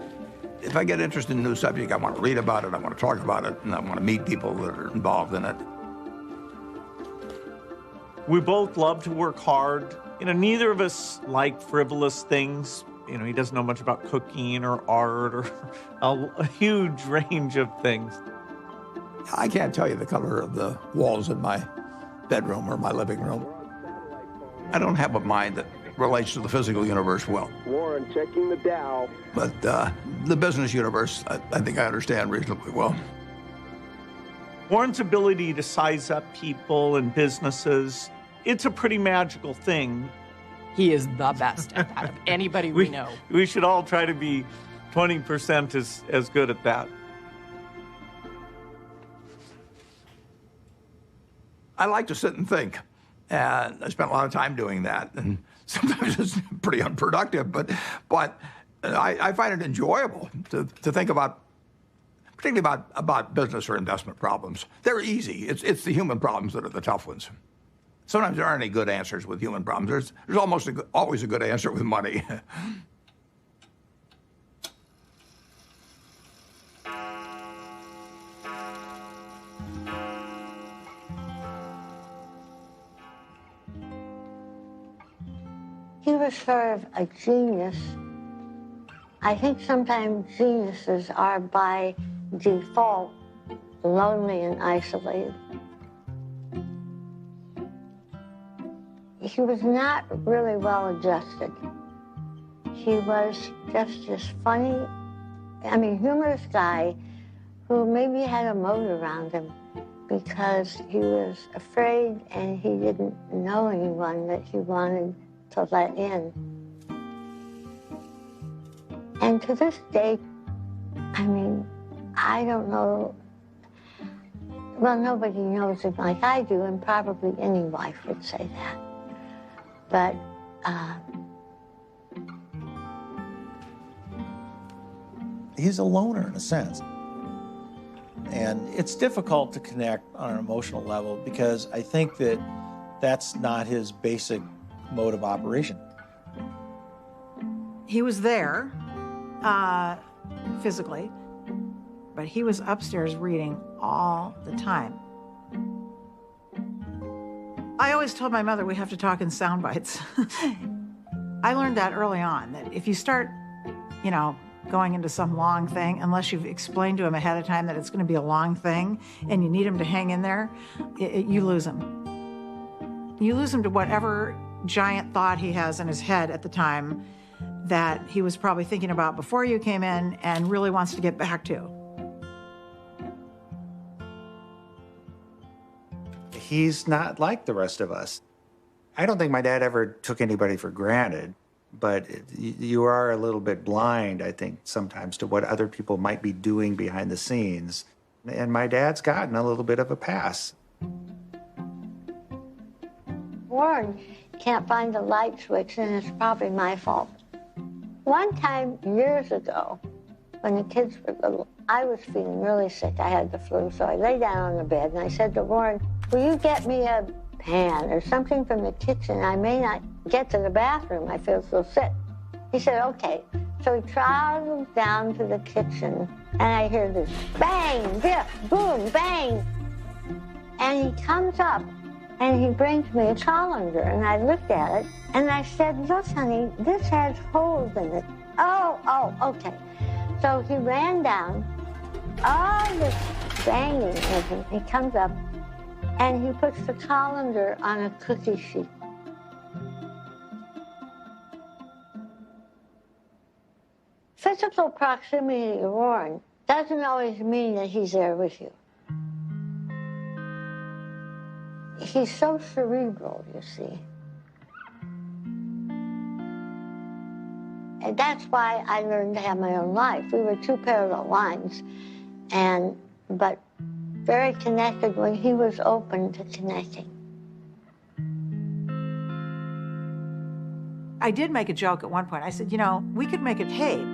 If I get interested in a new subject, I want to read about it, I want to talk about it, and I want to meet people that are involved in it. We both love to work hard. You know, neither of us like frivolous things. You know, he doesn't know much about cooking or art or a huge range of things. I can't tell you the color of the walls in my bedroom or my living room. I don't have a mind that relates to the physical universe well. Warren checking the Dow. But the business universe, I think I understand reasonably well. Warren's ability to size up people and businesses, it's a pretty magical thing. He is the best at that of anybody we know. We should all try to be 20% as good at that. I like to sit and think, and I spent a lot of time doing that. And sometimes it's pretty unproductive, but I find it enjoyable to think about, particularly about business or investment problems. They're easy. It's the human problems that are the tough ones. Sometimes there aren't any good answers with human problems. There's almost always a good answer with money. He was sort of a genius. I think sometimes geniuses are by default lonely and isolated. He was not really well adjusted. He was just this funny, humorous guy who maybe had a moat around him because he was afraid and he didn't know anyone that he wanted to let in. And to this day, I don't know, well, nobody knows him like I do, and probably any wife would say that. But he's a loner in a sense. And it's difficult to connect on an emotional level because I think that that's not his basic mode of operation. He was there physically, but he was upstairs reading all the time. I always told my mother we have to talk in sound bites. I learned that early on, that if you start, going into some long thing, unless you've explained to him ahead of time that it's going to be a long thing and you need him to hang in there, you lose him. You lose him to whatever giant thought he has in his head at the time that he was probably thinking about before you came in and really wants to get back to. He's not like the rest of us. I don't think my dad ever took anybody for granted, but you are a little bit blind, I think, sometimes to what other people might be doing behind the scenes. And my dad's gotten a little bit of a pass. Warren can't find the light switch, and it's probably my fault. One time, years ago, when the kids were little, I was feeling really sick. I had the flu, so I lay down on the bed, and I said to Warren, will you get me a pan or something from the kitchen? I may not get to the bathroom. I feel so sick. He said, okay. So he traveled down to the kitchen, and I hear this bang, biff, boom, bang. And he comes up and he brings me a colander, and I looked at it and I said, look, honey, this has holes in it. Oh, okay. So he ran down, all this banging with him. He comes up and he puts the colander on a cookie sheet. Physical proximity to Warren doesn't always mean that he's there with you. He's so cerebral, you see. And that's why I learned to have my own life. We were two parallel lines, but very connected when he was open to connecting. I did make a joke at one point. I said, you know, we could make a tape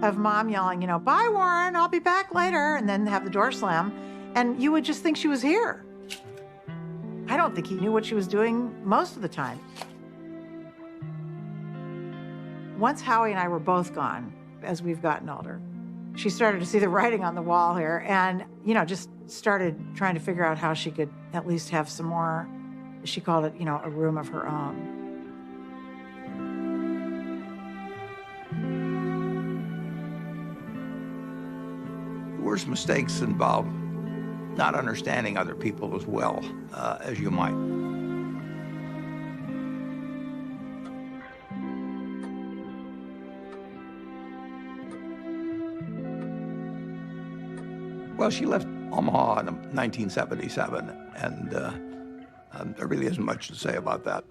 of Mom yelling, you know, bye, Warren, I'll be back later, and then have the door slam, and you would just think she was here. I don't think he knew what she was doing most of the time. Once Howie and I were both gone, as we've gotten older, she started to see the writing on the wall here and, you know, just started trying to figure out how she could at least have some more, she called it, you know, a room of her own. The worst mistakes involve not understanding other people as well as you might. Well, she left Omaha in 1977, and there really isn't much to say about that.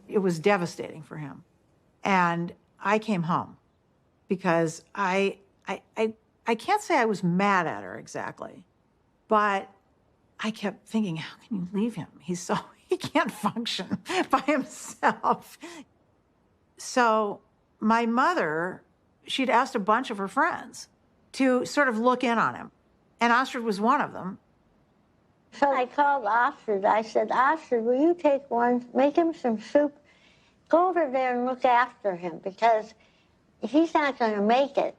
It was devastating for him. And I came home because I can't say I was mad at her exactly, but I kept thinking, how can you leave him? He can't function by himself. So my mother, she'd asked a bunch of her friends to sort of look in on him. And Astrid was one of them. So I called Astrid. I said, Astrid, will you take one, make him some soup, go over there and look after him because he's not going to make it.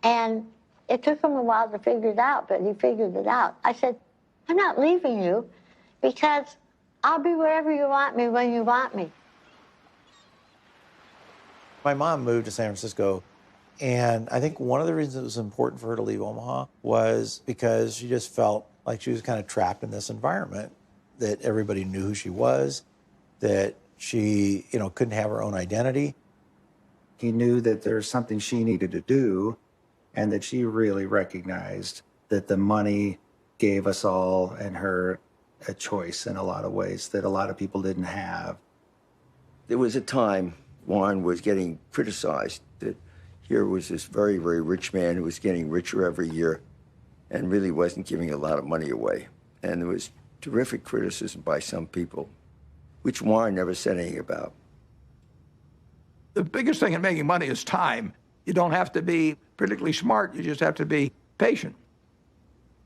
And it took him a while to figure it out, but he figured it out. I said, I'm not leaving you because I'll be wherever you want me when you want me. My mom moved to San Francisco, and I think one of the reasons it was important for her to leave Omaha was because she just felt like she was kind of trapped in this environment, that everybody knew who she was, that she, you know, couldn't have her own identity. He knew that there was something she needed to do, and that she really recognized that the money gave us all and her a choice in a lot of ways that a lot of people didn't have. There was a time Warren was getting criticized that here was this very, very rich man who was getting richer every year and really wasn't giving a lot of money away. And there was terrific criticism by some people, which Warren never said anything about. The biggest thing in making money is time. You don't have to be particularly smart, you just have to be patient.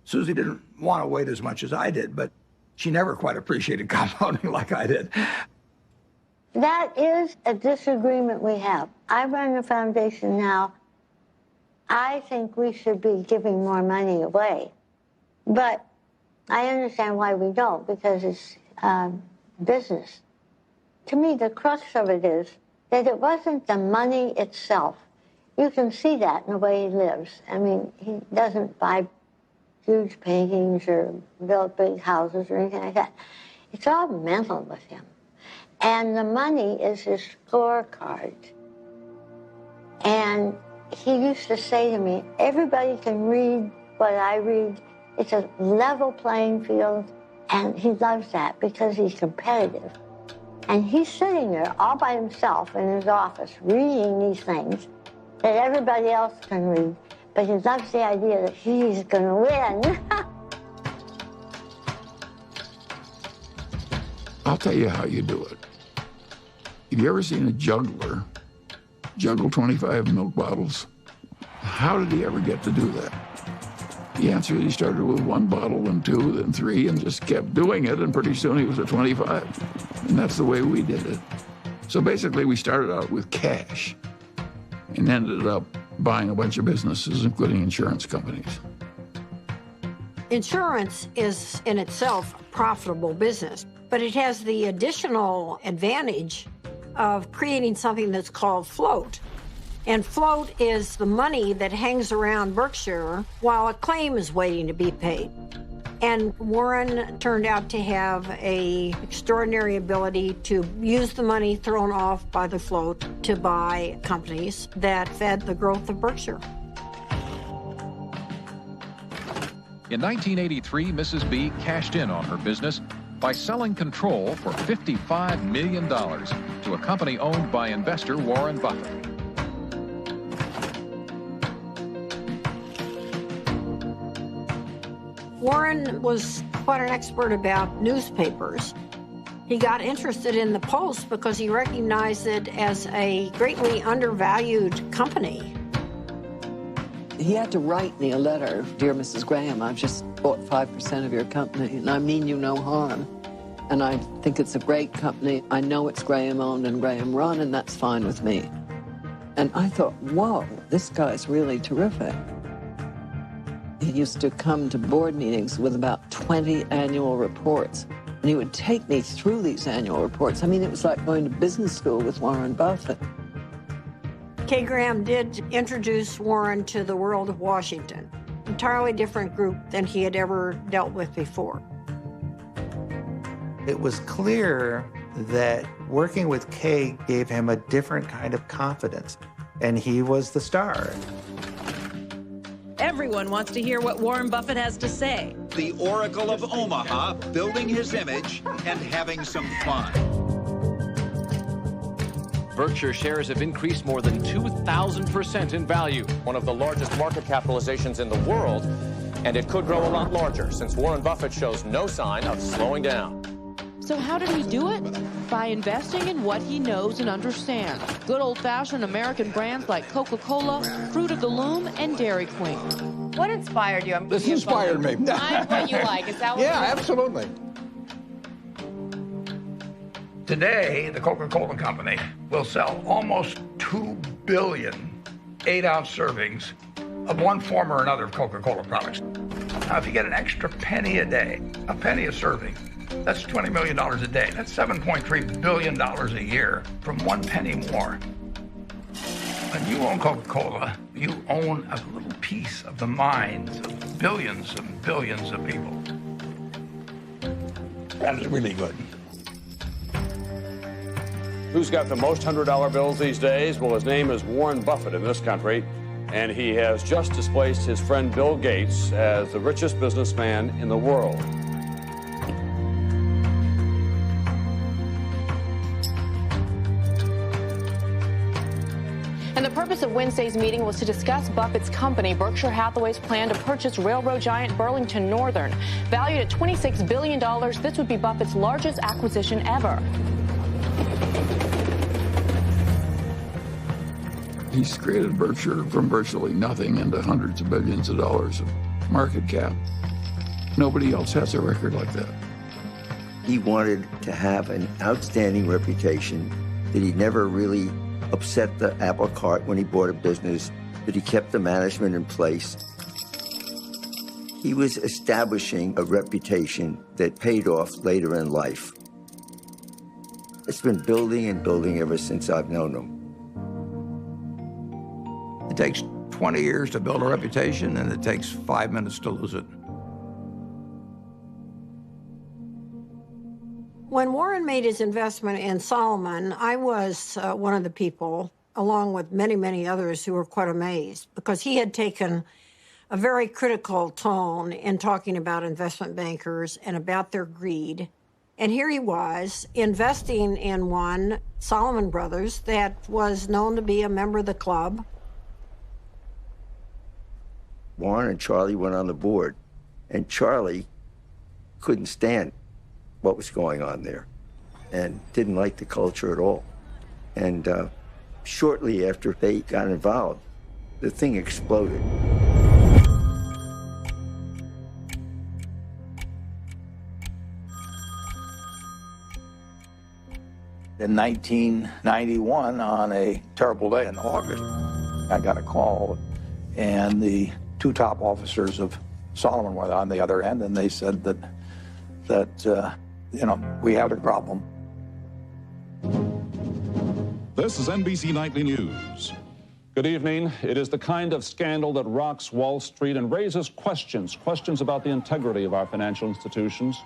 Susie didn't want to wait as much as I did, but she never quite appreciated compounding like I did. That is a disagreement we have. I run a foundation now. I think we should be giving more money away. But I understand why we don't, because it's business. To me, the crux of it is that it wasn't the money itself. You can see that in the way he lives. I mean, he doesn't buy huge paintings or build big houses or anything like that. It's all mental with him. And the money is his scorecard. And he used to say to me, everybody can read what I read. It's a level playing field. And he loves that because he's competitive. And he's sitting there all by himself in his office reading these things that everybody else can read. But he loves the idea that he's going to win. I'll tell you how you do it. Have you ever seen a juggler juggle 25 milk bottles? How did he ever get to do that? The answer is he started with 1 bottle, then 2, then 3, and just kept doing it, and pretty soon he was at 25. And that's the way we did it. So basically, we started out with cash and ended up buying a bunch of businesses, including insurance companies. Insurance is in itself a profitable business, but it has the additional advantage of creating something that's called float. And float is the money that hangs around Berkshire while a claim is waiting to be paid. And Warren turned out to have an extraordinary ability to use the money thrown off by the float to buy companies that fed the growth of Berkshire. In 1983, Mrs. B cashed in on her business by selling control for $55 million to a company owned by investor Warren Buffett. Warren was quite an expert about newspapers. He got interested in the Post because he recognized it as a greatly undervalued company. He had to write me a letter. Dear Mrs. Graham, I've just bought 5% of your company, and I mean you no harm. And I think it's a great company. I know it's Graham owned and Graham run, and that's fine with me. And I thought, whoa, this guy's really terrific. He used to come to board meetings with about 20 annual reports, and he would take me through these annual reports. I mean, it was like going to business school with Warren Buffett. Kay Graham did introduce Warren to the world of Washington, entirely different group than he had ever dealt with before. It was clear that working with Kay gave him a different kind of confidence, and he was the star. Everyone wants to hear what Warren Buffett has to say. The Oracle of Omaha, building his image and having some fun. Berkshire shares have increased more than 2,000% in value. One of the largest market capitalizations in the world, and it could grow a lot larger since Warren Buffett shows no sign of slowing down. So how did he do it? By investing in what he knows and understands. Good old-fashioned American brands like Coca-Cola, Fruit of the Loom, and Dairy Queen. What inspired you? This inspired me. Find what you like. Is that what Yeah, absolutely. Today, the Coca-Cola Company will sell almost 2 billion 8-ounce servings of one form or another of Coca-Cola products. Now, if you get an extra penny a day, a penny a serving, that's $20 million a day. That's $7.3 billion a year from 1 penny more. When you own Coca-Cola, you own a little piece of the minds of billions and billions of people. That is really good. Who's got the most $100 bills these days? Well, his name is Warren Buffett in this country, and he has just displaced his friend Bill Gates as the richest businessman in the world. And the purpose of Wednesday's meeting was to discuss Buffett's company, Berkshire Hathaway's plan to purchase railroad giant Burlington Northern. Valued at $26 billion, this would be Buffett's largest acquisition ever. He's created Berkshire from virtually nothing into hundreds of billions of dollars of market cap. Nobody else has a record like that. He wanted to have an outstanding reputation, that he never really upset the apple cart when he bought a business, that he kept the management in place. He was establishing a reputation that paid off later in life. It's been building and building ever since I've known him. It takes 20 years to build a reputation, and it takes 5 minutes to lose it. When Warren made his investment in Solomon, I was one of the people, along with many, many others, who were quite amazed because he had taken a very critical tone in talking about investment bankers and about their greed. And here he was investing in one, Solomon Brothers, that was known to be a member of the club. Warren and Charlie went on the board, and Charlie couldn't stand what was going on there and didn't like the culture at all. And shortly after they got involved, the thing exploded. In 1991, on a terrible day in August, I got a call, and the two top officers of Solomon were on the other end, and they said that we had a problem. This is NBC Nightly News. Good evening. It is the kind of scandal that rocks Wall Street and raises questions about the integrity of our financial institutions.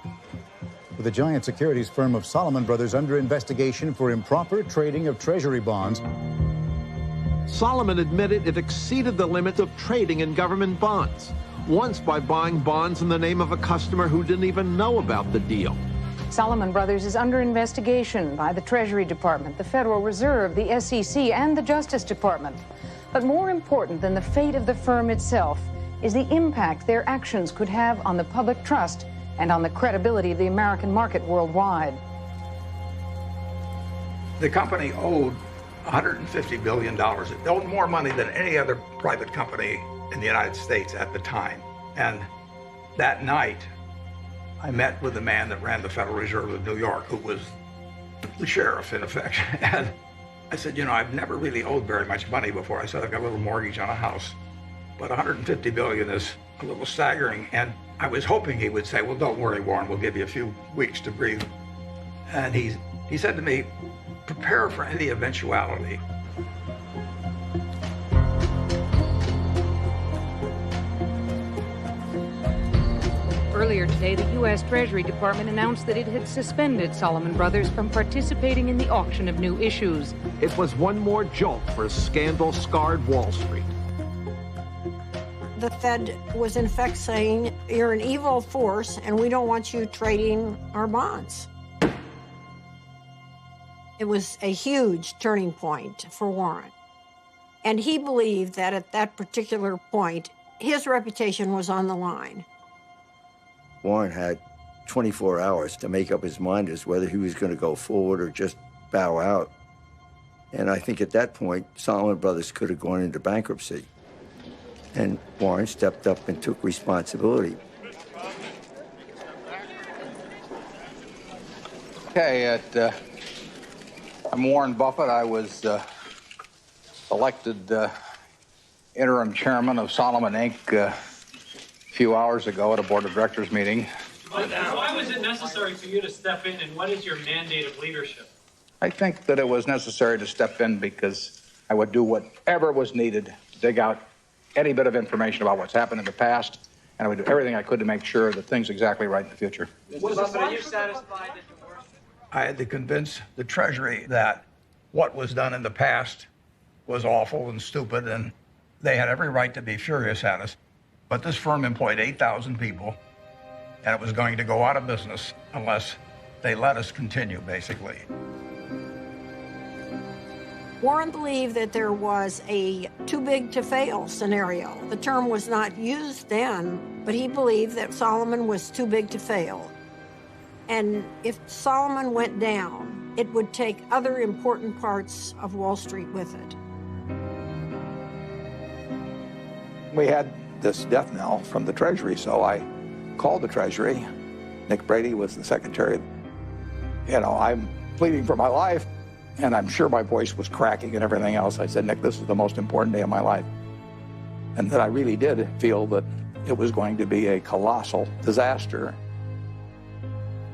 With the giant securities firm of Solomon Brothers under investigation for improper trading of treasury bonds. Solomon admitted it exceeded the limits of trading in government bonds, once by buying bonds in the name of a customer who didn't even know about the deal. Solomon Brothers is under investigation by the Treasury Department, the Federal Reserve, the SEC, and the Justice Department. But more important than the fate of the firm itself is the impact their actions could have on the public trust and on the credibility of the American market worldwide. The company owed $150 billion. It owed more money than any other private company in the United States at the time. And that night, I met with the man that ran the Federal Reserve of New York, who was the sheriff, in effect. And I said, I've never really owed very much money before. I said, I've got a little mortgage on a house, but $150 billion is a little staggering. And I was hoping he would say, well, don't worry, Warren, we'll give you a few weeks to breathe. And he said to me, prepare for any eventuality. Earlier today, the U.S. Treasury Department announced that it had suspended Solomon Brothers from participating in the auction of new issues. It was one more jolt for scandal-scarred Wall Street. The Fed was in fact saying, you're an evil force and we don't want you trading our bonds. It was a huge turning point for Warren. And he believed that at that particular point, his reputation was on the line. Warren had 24 hours to make up his mind as whether he was going to go forward or just bow out. And I think at that point, Solomon Brothers could have gone into bankruptcy. And Warren stepped up and took responsibility. Okay, I'm Warren Buffett. I was elected interim chairman of Solomon Inc. A few hours ago at a board of directors meeting. Why was it necessary for you to step in, and what is your mandate of leadership? I think that it was necessary to step in because I would do whatever was needed to dig out any bit of information about what's happened in the past, and I would do everything I could to make sure that things are exactly right in the future. Are you satisfied that I had to convince the Treasury that what was done in the past was awful and stupid, and they had every right to be furious at us. But this firm employed 8,000 people, and it was going to go out of business unless they let us continue, basically. Warren believed that there was a too big to fail scenario. The term was not used then, but he believed that Solomon was too big to fail. And if Solomon went down, it would take other important parts of Wall Street with it. We had this death knell from the Treasury, so I called the Treasury. Nick Brady was the secretary. I'm pleading for my life, and I'm sure my voice was cracking and everything else. I said, Nick, this is the most important day of my life. And that I really did feel that it was going to be a colossal disaster.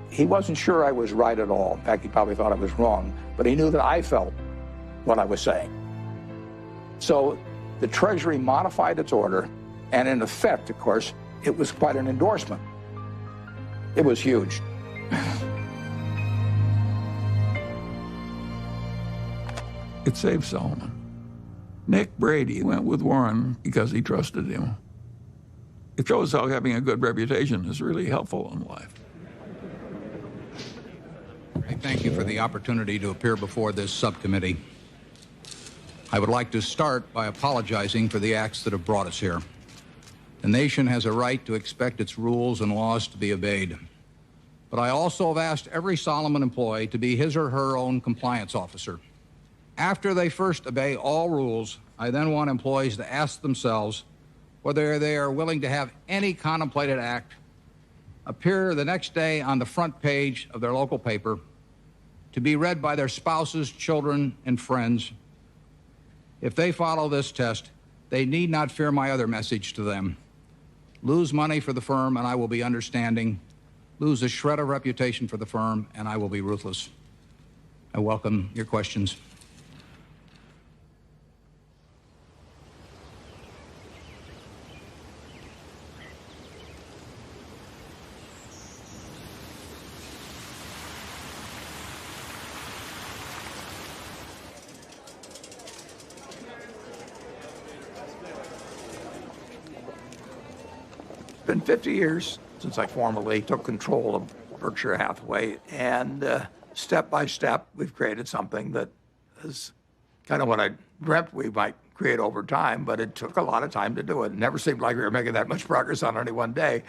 He wasn't sure I was right at all. In fact, he probably thought I was wrong, but he knew that I felt what I was saying. So the Treasury modified its order, and in effect, of course, it was quite an endorsement. It was huge. It saved Solomon. Nick Brady went with Warren because he trusted him. It shows how having a good reputation is really helpful in life. I thank you for the opportunity to appear before this subcommittee. I would like to start by apologizing for the acts that have brought us here. The nation has a right to expect its rules and laws to be obeyed. But I also have asked every Solomon employee to be his or her own compliance officer. After they first obey all rules, I then want employees to ask themselves whether they are willing to have any contemplated act appear the next day on the front page of their local paper to be read by their spouses, children, and friends. If they follow this test, they need not fear my other message to them. Lose money for the firm, and I will be understanding. Lose a shred of reputation for the firm, and I will be ruthless. I welcome your questions. It's been 50 years since I formally took control of Berkshire Hathaway, and step by step, we've created something that is kind of what I dreamt we might create over time, but it took a lot of time to do it. It never seemed like we were making that much progress on any one day,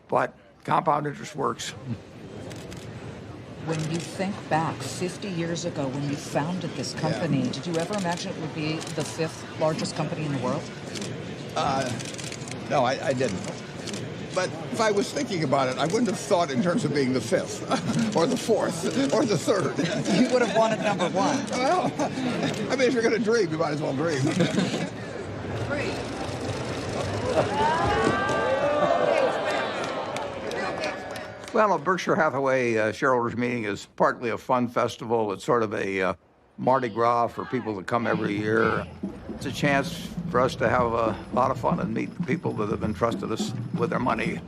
but compound interest works. When you think back 50 years ago when you founded this company, did you ever imagine it would be the 5th largest company in the world? No, I didn't. But if I was thinking about it, I wouldn't have thought in terms of being the 5th, or the 4th, or the 3rd. You would have wanted number 1. Well, I mean, if you're going to dream, you might as well dream. Well, a Berkshire Hathaway shareholders meeting is partly a fun festival. It's sort of a Mardi Gras for people that come every year. It's a chance for us to have a lot of fun and meet the people that have entrusted us with their money.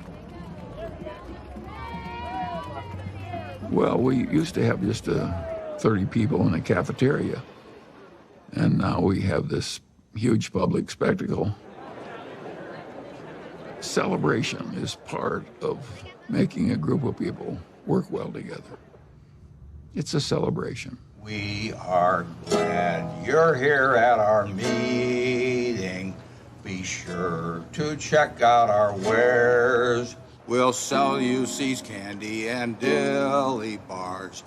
Well, we used to have just 30 people in a cafeteria, and now we have this huge public spectacle. Celebration is part of making a group of people work well together. It's a celebration. We are glad you're here at our meeting. Be sure to check out our wares. We'll sell you C's candy and dilly bars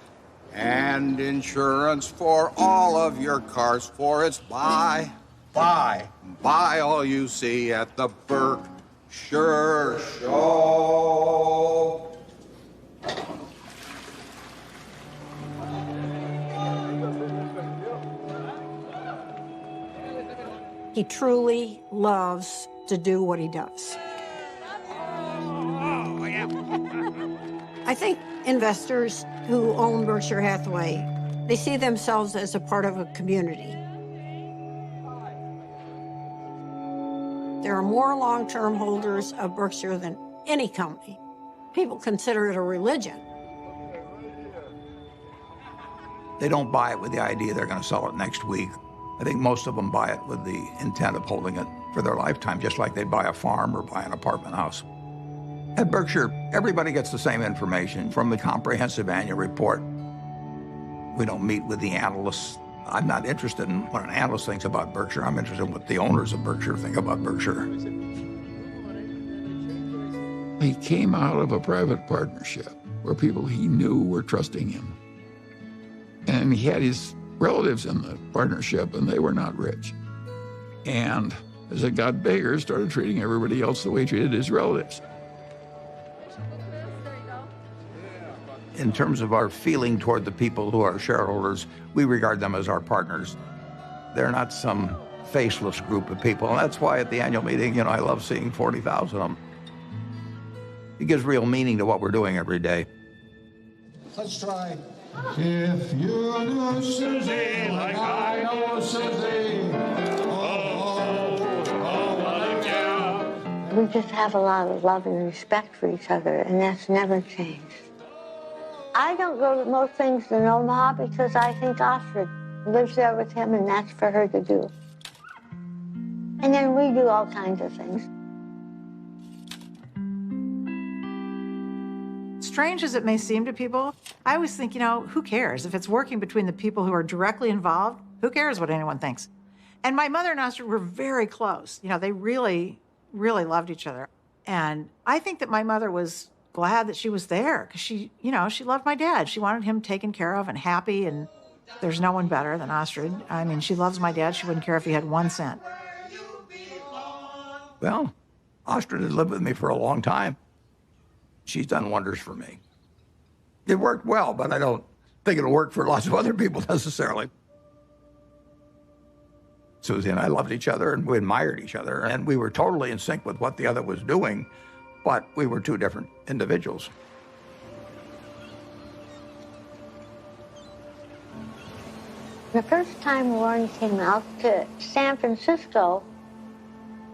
and insurance for all of your cars, for it's buy all you see at the Berkshire Show. He truly loves to do what he does. I think investors who own Berkshire Hathaway, they see themselves as a part of a community. There are more long-term holders of Berkshire than any company. People consider it a religion. They don't buy it with the idea they're going to sell it next week. I think most of them buy it with the intent of holding it for their lifetime, just like they'd buy a farm or buy an apartment house. At Berkshire, everybody gets the same information from the comprehensive annual report. We don't meet with the analysts. I'm not interested in what an analyst thinks about Berkshire. I'm interested in what the owners of Berkshire think about Berkshire. He came out of a private partnership where people he knew were trusting him. And he had his relatives in the partnership, and they were not rich. And as it got bigger, started treating everybody else the way he treated his relatives. In terms of our feeling toward the people who are shareholders, we regard them as our partners. They're not some faceless group of people, and that's why at the annual meeting, I love seeing 40,000 of them. It gives real meaning to what we're doing every day. Let's try. If you knew Susie like I know Susie, what a gal. We just have a lot of love and respect for each other, and that's never changed. I don't go to most things in Omaha because I think Astrid lives there with him, and that's for her to do. And then we do all kinds of things. Strange as it may seem to people, I always think, who cares? If it's working between the people who are directly involved, who cares what anyone thinks? And my mother and Astrid were very close. They really, really loved each other. And I think that my mother was glad that she was there because she loved my dad. She wanted him taken care of and happy, and there's no one better than Astrid. I mean, she loves my dad. She wouldn't care if he had 1 cent. Well, Astrid had lived with me for a long time. She's done wonders for me. It worked well, but I don't think it'll work for lots of other people necessarily. Susie and I loved each other, and we admired each other, and we were totally in sync with what the other was doing, but we were two different individuals. The first time Warren came out to San Francisco,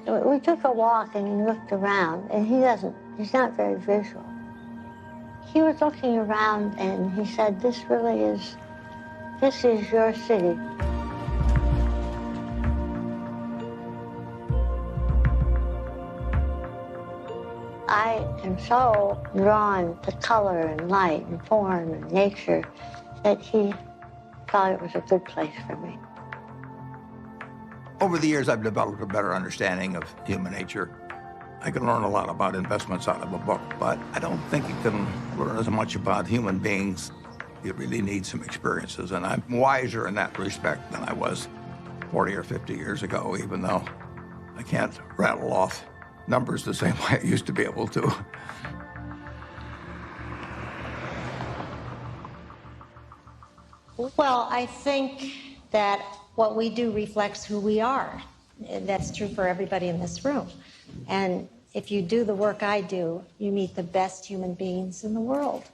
we took a walk and he looked around, and he's not very visual. He was looking around and he said, this is your city. I am so drawn to color and light and form and nature that he thought it was a good place for me. Over the years, I've developed a better understanding of human nature. I can learn a lot about investments out of a book, but I don't think you can learn as much about human beings. You really need some experiences, and I'm wiser in that respect than I was 40 or 50 years ago, even though I can't rattle off numbers the same way I used to be able to. Well, I think that what we do reflects who we are. That's true for everybody in this room. And if you do the work I do, you meet the best human beings in the world.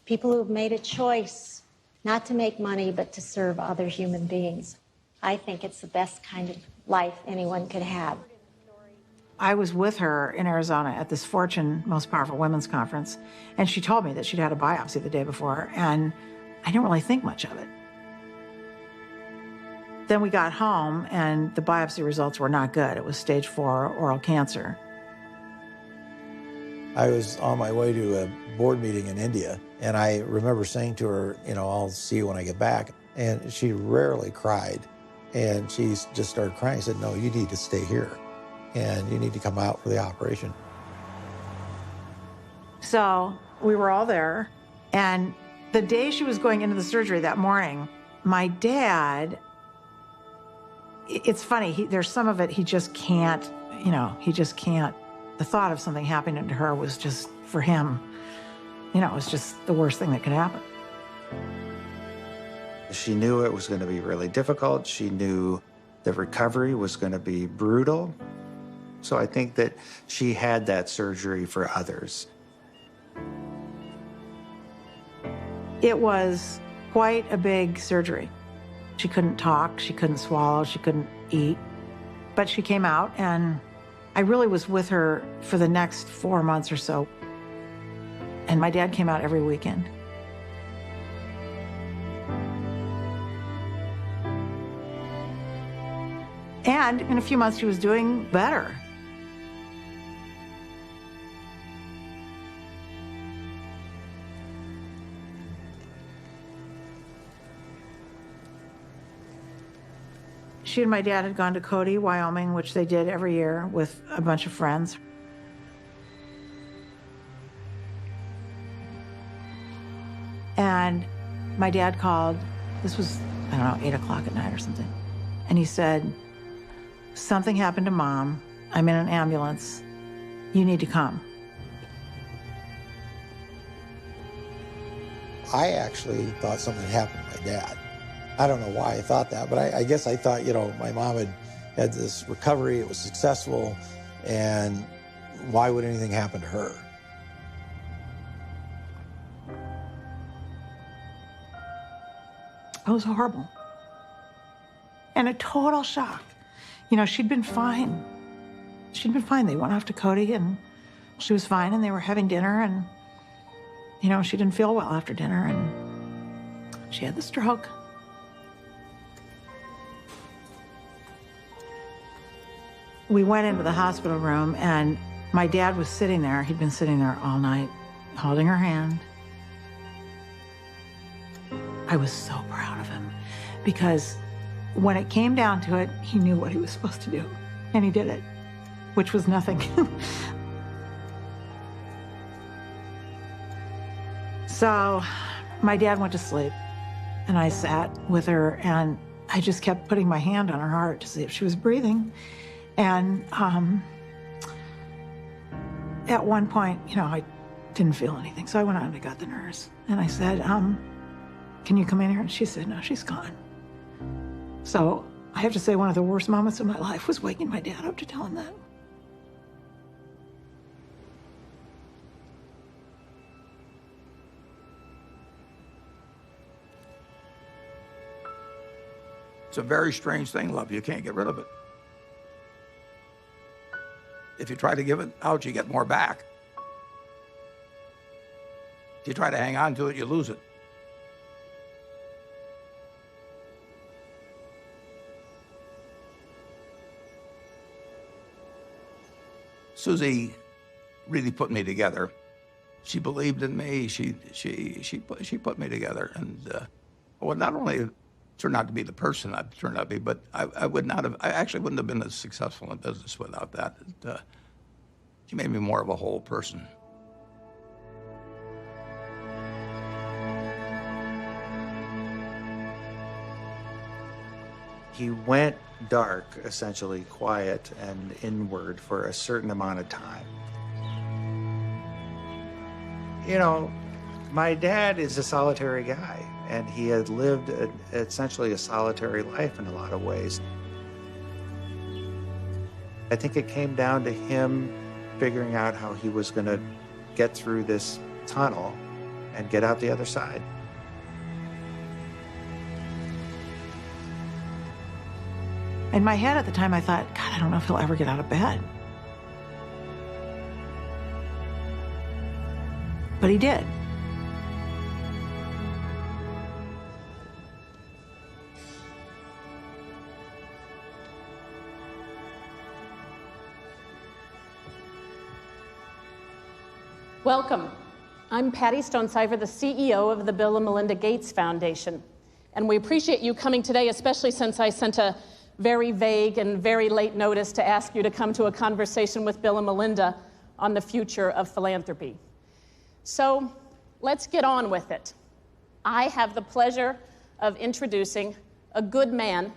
People who've made a choice not to make money, but to serve other human beings. I think it's the best kind of life anyone could have. I was with her in Arizona at this Fortune Most Powerful Women's Conference, and she told me that she'd had a biopsy the day before, and I didn't really think much of it. Then we got home, and the biopsy results were not good. It was stage 4 oral cancer. I was on my way to a board meeting in India, and I remember saying to her, I'll see you when I get back. And she rarely cried, and she just started crying. I said, no, you need to stay here, and you need to come out for the operation. So we were all there, and the day she was going into the surgery that morning, my dad, it's funny, there's some of it he just can't, he just can't. The thought of something happening to her was just, for him, it was just the worst thing that could happen. She knew it was going to be really difficult. She knew the recovery was going to be brutal. So I think that she had that surgery for others. It was quite a big surgery. She couldn't talk, she couldn't swallow, she couldn't eat. But she came out, and I really was with her for the next 4 months or so. And my dad came out every weekend. And in a few months, she was doing better. She and my dad had gone to Cody, Wyoming, which they did every year with a bunch of friends. And my dad called, this was, 8 o'clock at night or something. And he said, something happened to Mom. I'm in an ambulance. You need to come. I actually thought something happened to my dad. I don't know why I thought that, but I guess I thought, my mom had this recovery, it was successful, and why would anything happen to her? It was horrible. And a total shock. She'd been fine. She'd been fine. They went off to Cody, and she was fine, and they were having dinner, and, she didn't feel well after dinner, and she had the stroke. We went into the hospital room, and my dad was sitting there. He'd been sitting there all night, holding her hand. I was so proud of him, because when it came down to it, he knew what he was supposed to do, and he did it, which was nothing. So my dad went to sleep, and I sat with her, and I just kept putting my hand on her heart to see if she was breathing. And at one point, I didn't feel anything. So I went out and I got the nurse. And I said, can can you come in here? And she said, no, she's gone. So I have to say one of the worst moments of my life was waking my dad up to tell him that. It's a very strange thing, love. You can't get rid of it. If you try to give it out, you get more back. If you try to hang on to it, you lose it. Susie really put me together. She believed in me. She put me together, and well, not only turned out to be the person I turned out to be, but I actually wouldn't have been as successful in business without that. She made me more of a whole person. He went dark, essentially quiet and inward for a certain amount of time. You know, my dad is a solitary guy, and he had lived essentially a solitary life in a lot of ways. I think it came down to him figuring out how he was going to get through this tunnel and get out the other side. In my head at the time, I thought, God, I don't know if he'll ever get out of bed. But he did. Welcome. I'm Patty Stonecipher, the CEO of the Bill and Melinda Gates Foundation. And we appreciate you coming today, especially since I sent a very vague and very late notice to ask you to come to a conversation with Bill and Melinda on the future of philanthropy. So let's get on with it. I have the pleasure of introducing a good man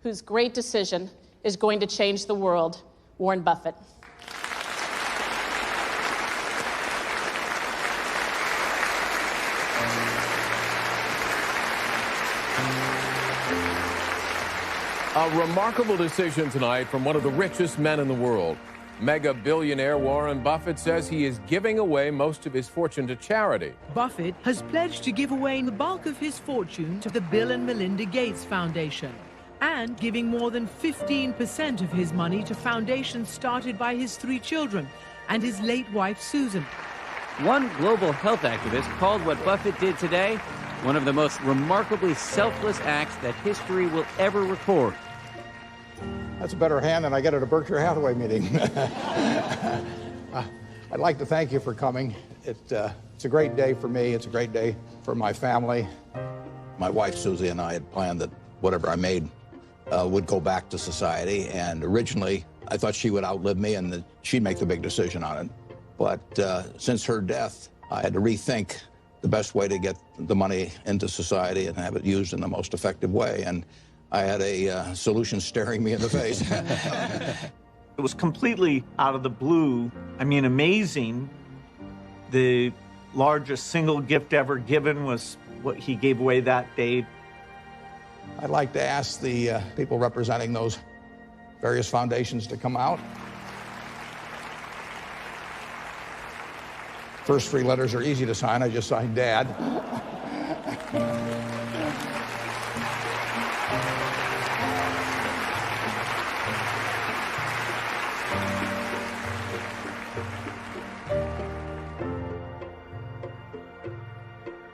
whose great decision is going to change the world, Warren Buffett. A remarkable decision tonight from one of the richest men in the world. Mega billionaire Warren Buffett says he is giving away most of his fortune to charity. Buffett has pledged to give away the bulk of his fortune to the Bill and Melinda Gates Foundation, and giving more than 15% of his money to foundations started by his 3 children and his late wife, Susan. One global health activist called what Buffett did today one of the most remarkably selfless acts that history will ever record. That's a better hand than I get at a Berkshire Hathaway meeting. I'd like to thank you for coming. It's a great day for me. It's a great day for my family. My wife, Susie, and I had planned that whatever I made would go back to society. And originally, I thought she would outlive me and that she'd make the big decision on it. But since her death, I had to rethink the best way to get the money into society and have it used in the most effective way. And I had a solution staring me in the face. It was completely out of the blue. I mean, amazing. The largest single gift ever given was what he gave away that day. I'd like to ask the people representing those various foundations to come out. First 3 letters are easy to sign. I just signed Dad.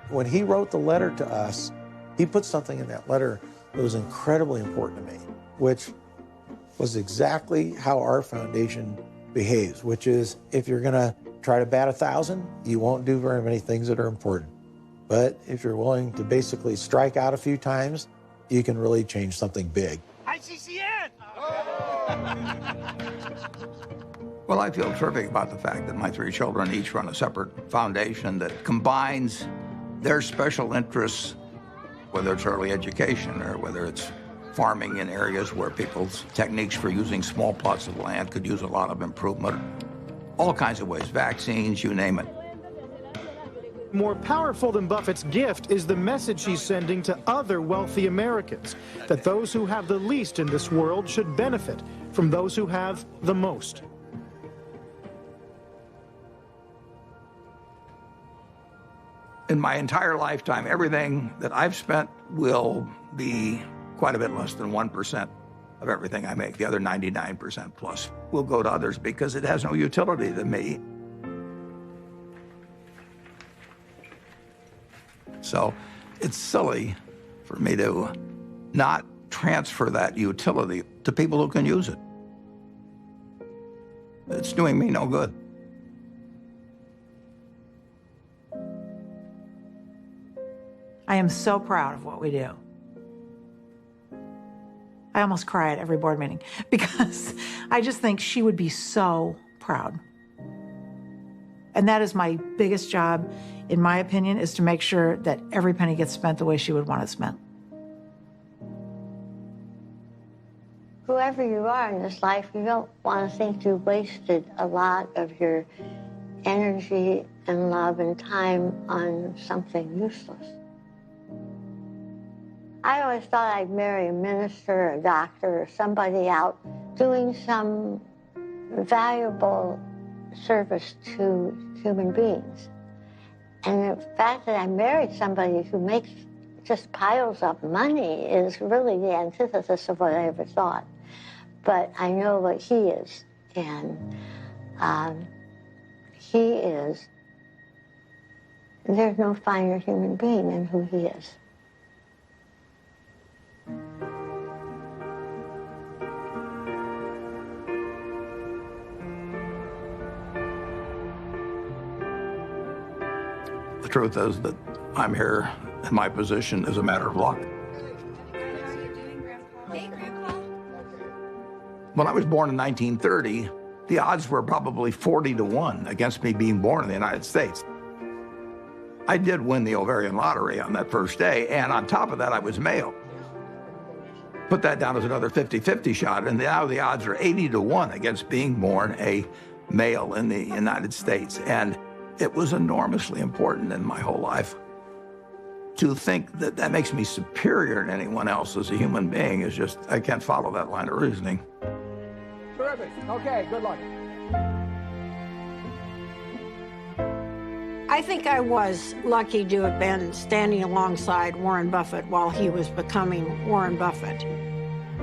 When he wrote the letter to us, he put something in that letter that was incredibly important to me, which was exactly how our foundation behaves, which is if you're going to try to bat 1,000, you won't do very many things that are important. But if you're willing to basically strike out a few times, you can really change something big. ICCN! Well, I feel terrific about the fact that my 3 children each run a separate foundation that combines their special interests, whether it's early education or whether it's farming in areas where people's techniques for using small plots of land could use a lot of improvement. All kinds of ways, vaccines, you name it. More powerful than Buffett's gift is the message he's sending to other wealthy Americans, that those who have the least in this world should benefit from those who have the most. In my entire lifetime, everything that I've spent will be quite a bit less than 1% of everything I make. The other 99% plus will go to others because it has no utility to me. So it's silly for me to not transfer that utility to people who can use it. It's doing me no good. I am so proud of what we do. I almost cry at every board meeting because I just think she would be so proud. And that is my biggest job, in my opinion, is to make sure that every penny gets spent the way she would want it spent. Whoever you are in this life, you don't want to think you wasted a lot of your energy and love and time on something useless. I always thought I'd marry a minister, a doctor, or somebody out doing some valuable service to human beings. And the fact that I married somebody who makes just piles of money is really the antithesis of what I ever thought. But I know what he is, and he is, there's no finer human being than who he is. The truth is that I'm here in my position as a matter of luck. When I was born in 1930, the odds were probably 40-1 against me being born in the United States. I did win the ovarian lottery on that first day, and on top of that, I was male. Put that down as another 50-50 shot, and now the odds are 80-1 against being born a male in the United States. And it was enormously important in my whole life. To think that that makes me superior to anyone else as a human being is just, I can't follow that line of reasoning. Terrific. Okay, good luck. I think I was lucky to have been standing alongside Warren Buffett while he was becoming Warren Buffett.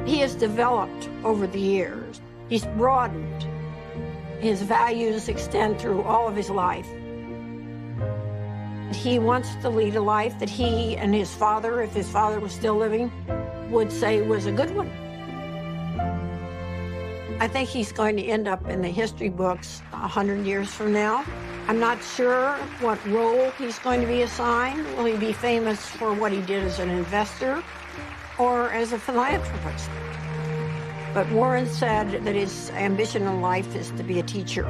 He has developed over the years. He's broadened. His values extend through all of his life. He wants to lead a life that he and his father, if his father was still living, would say was a good one. I think he's going to end up in the history books 100 years from now. I'm not sure what role he's going to be assigned. Will he be famous for what he did as an investor or as a philanthropist? But Warren said that his ambition in life is to be a teacher.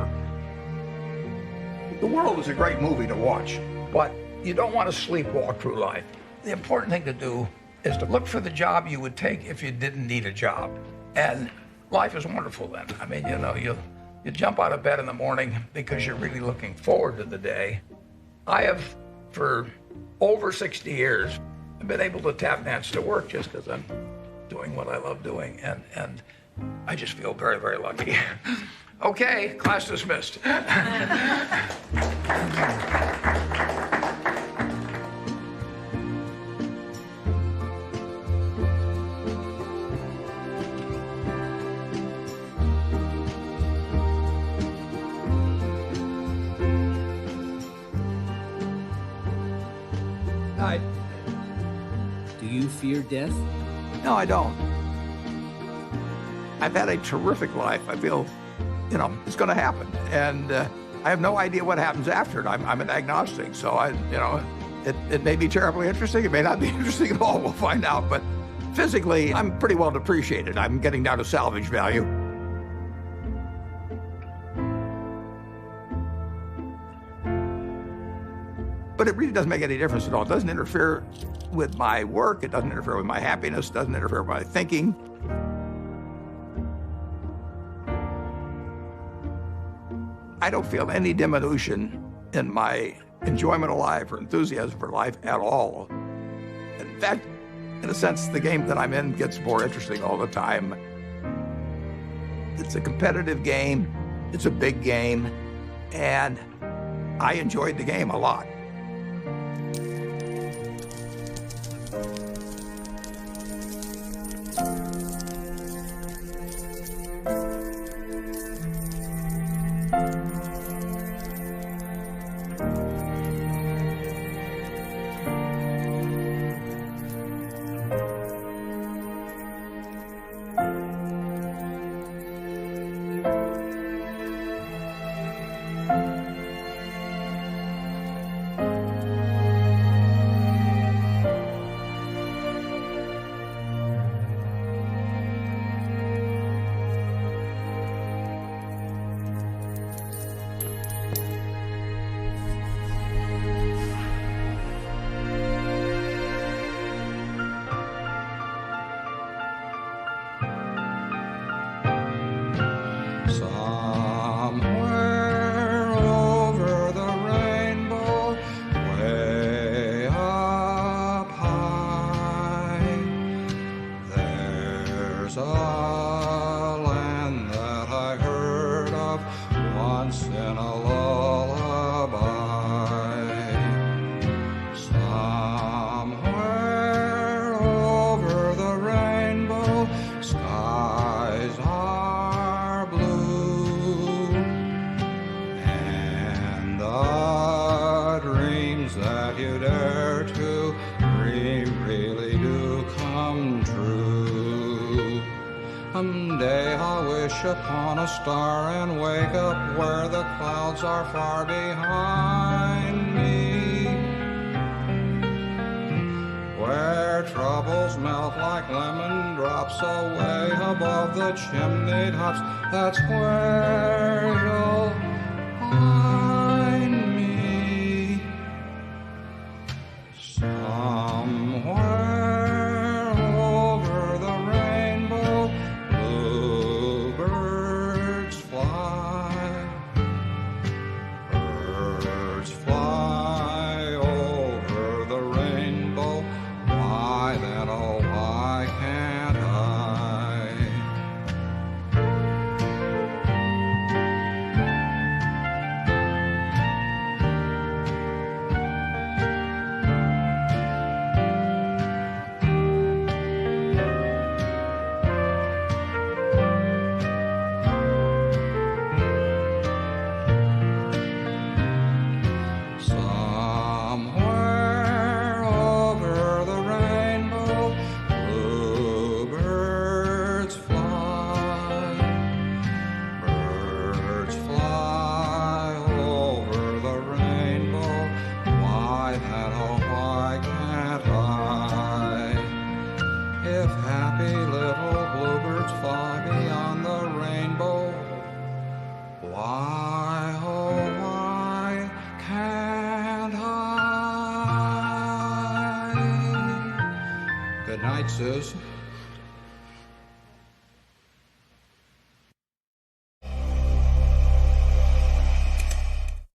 The world is a great movie to watch, but you don't want to sleepwalk through life. The important thing to do is to look for the job you would take if you didn't need a job. And life is wonderful then. I mean, you know, you jump out of bed in the morning because you're really looking forward to the day. I have, for over 60 years, been able to tap dance to work just because I'm doing what I love doing. And I just feel very, very lucky. Okay, class dismissed. Hi. Do you fear death? No, I don't. I've had a terrific life. I feel, you know, it's going to happen. And I have no idea what happens after it. I'm an agnostic, so it may be terribly interesting. It may not be interesting at all. We'll find out. But physically, I'm pretty well depreciated. I'm getting down to salvage value. But it really doesn't make any difference at all. It doesn't interfere with my work. It doesn't interfere with my happiness. It doesn't interfere with my thinking. I don't feel any diminution in my enjoyment of life or enthusiasm for life at all. In fact, in a sense, the game that I'm in gets more interesting all the time. It's a competitive game, it's a big game, and I enjoyed the game a lot. Upon a star and wake up where the clouds are far behind me, where troubles melt like lemon drops away above the chimney tops. That's where you'll find me, somewhere over the rainbow. Birds fly over the rainbow. Why then, oh, why can't I? Good night, Susan.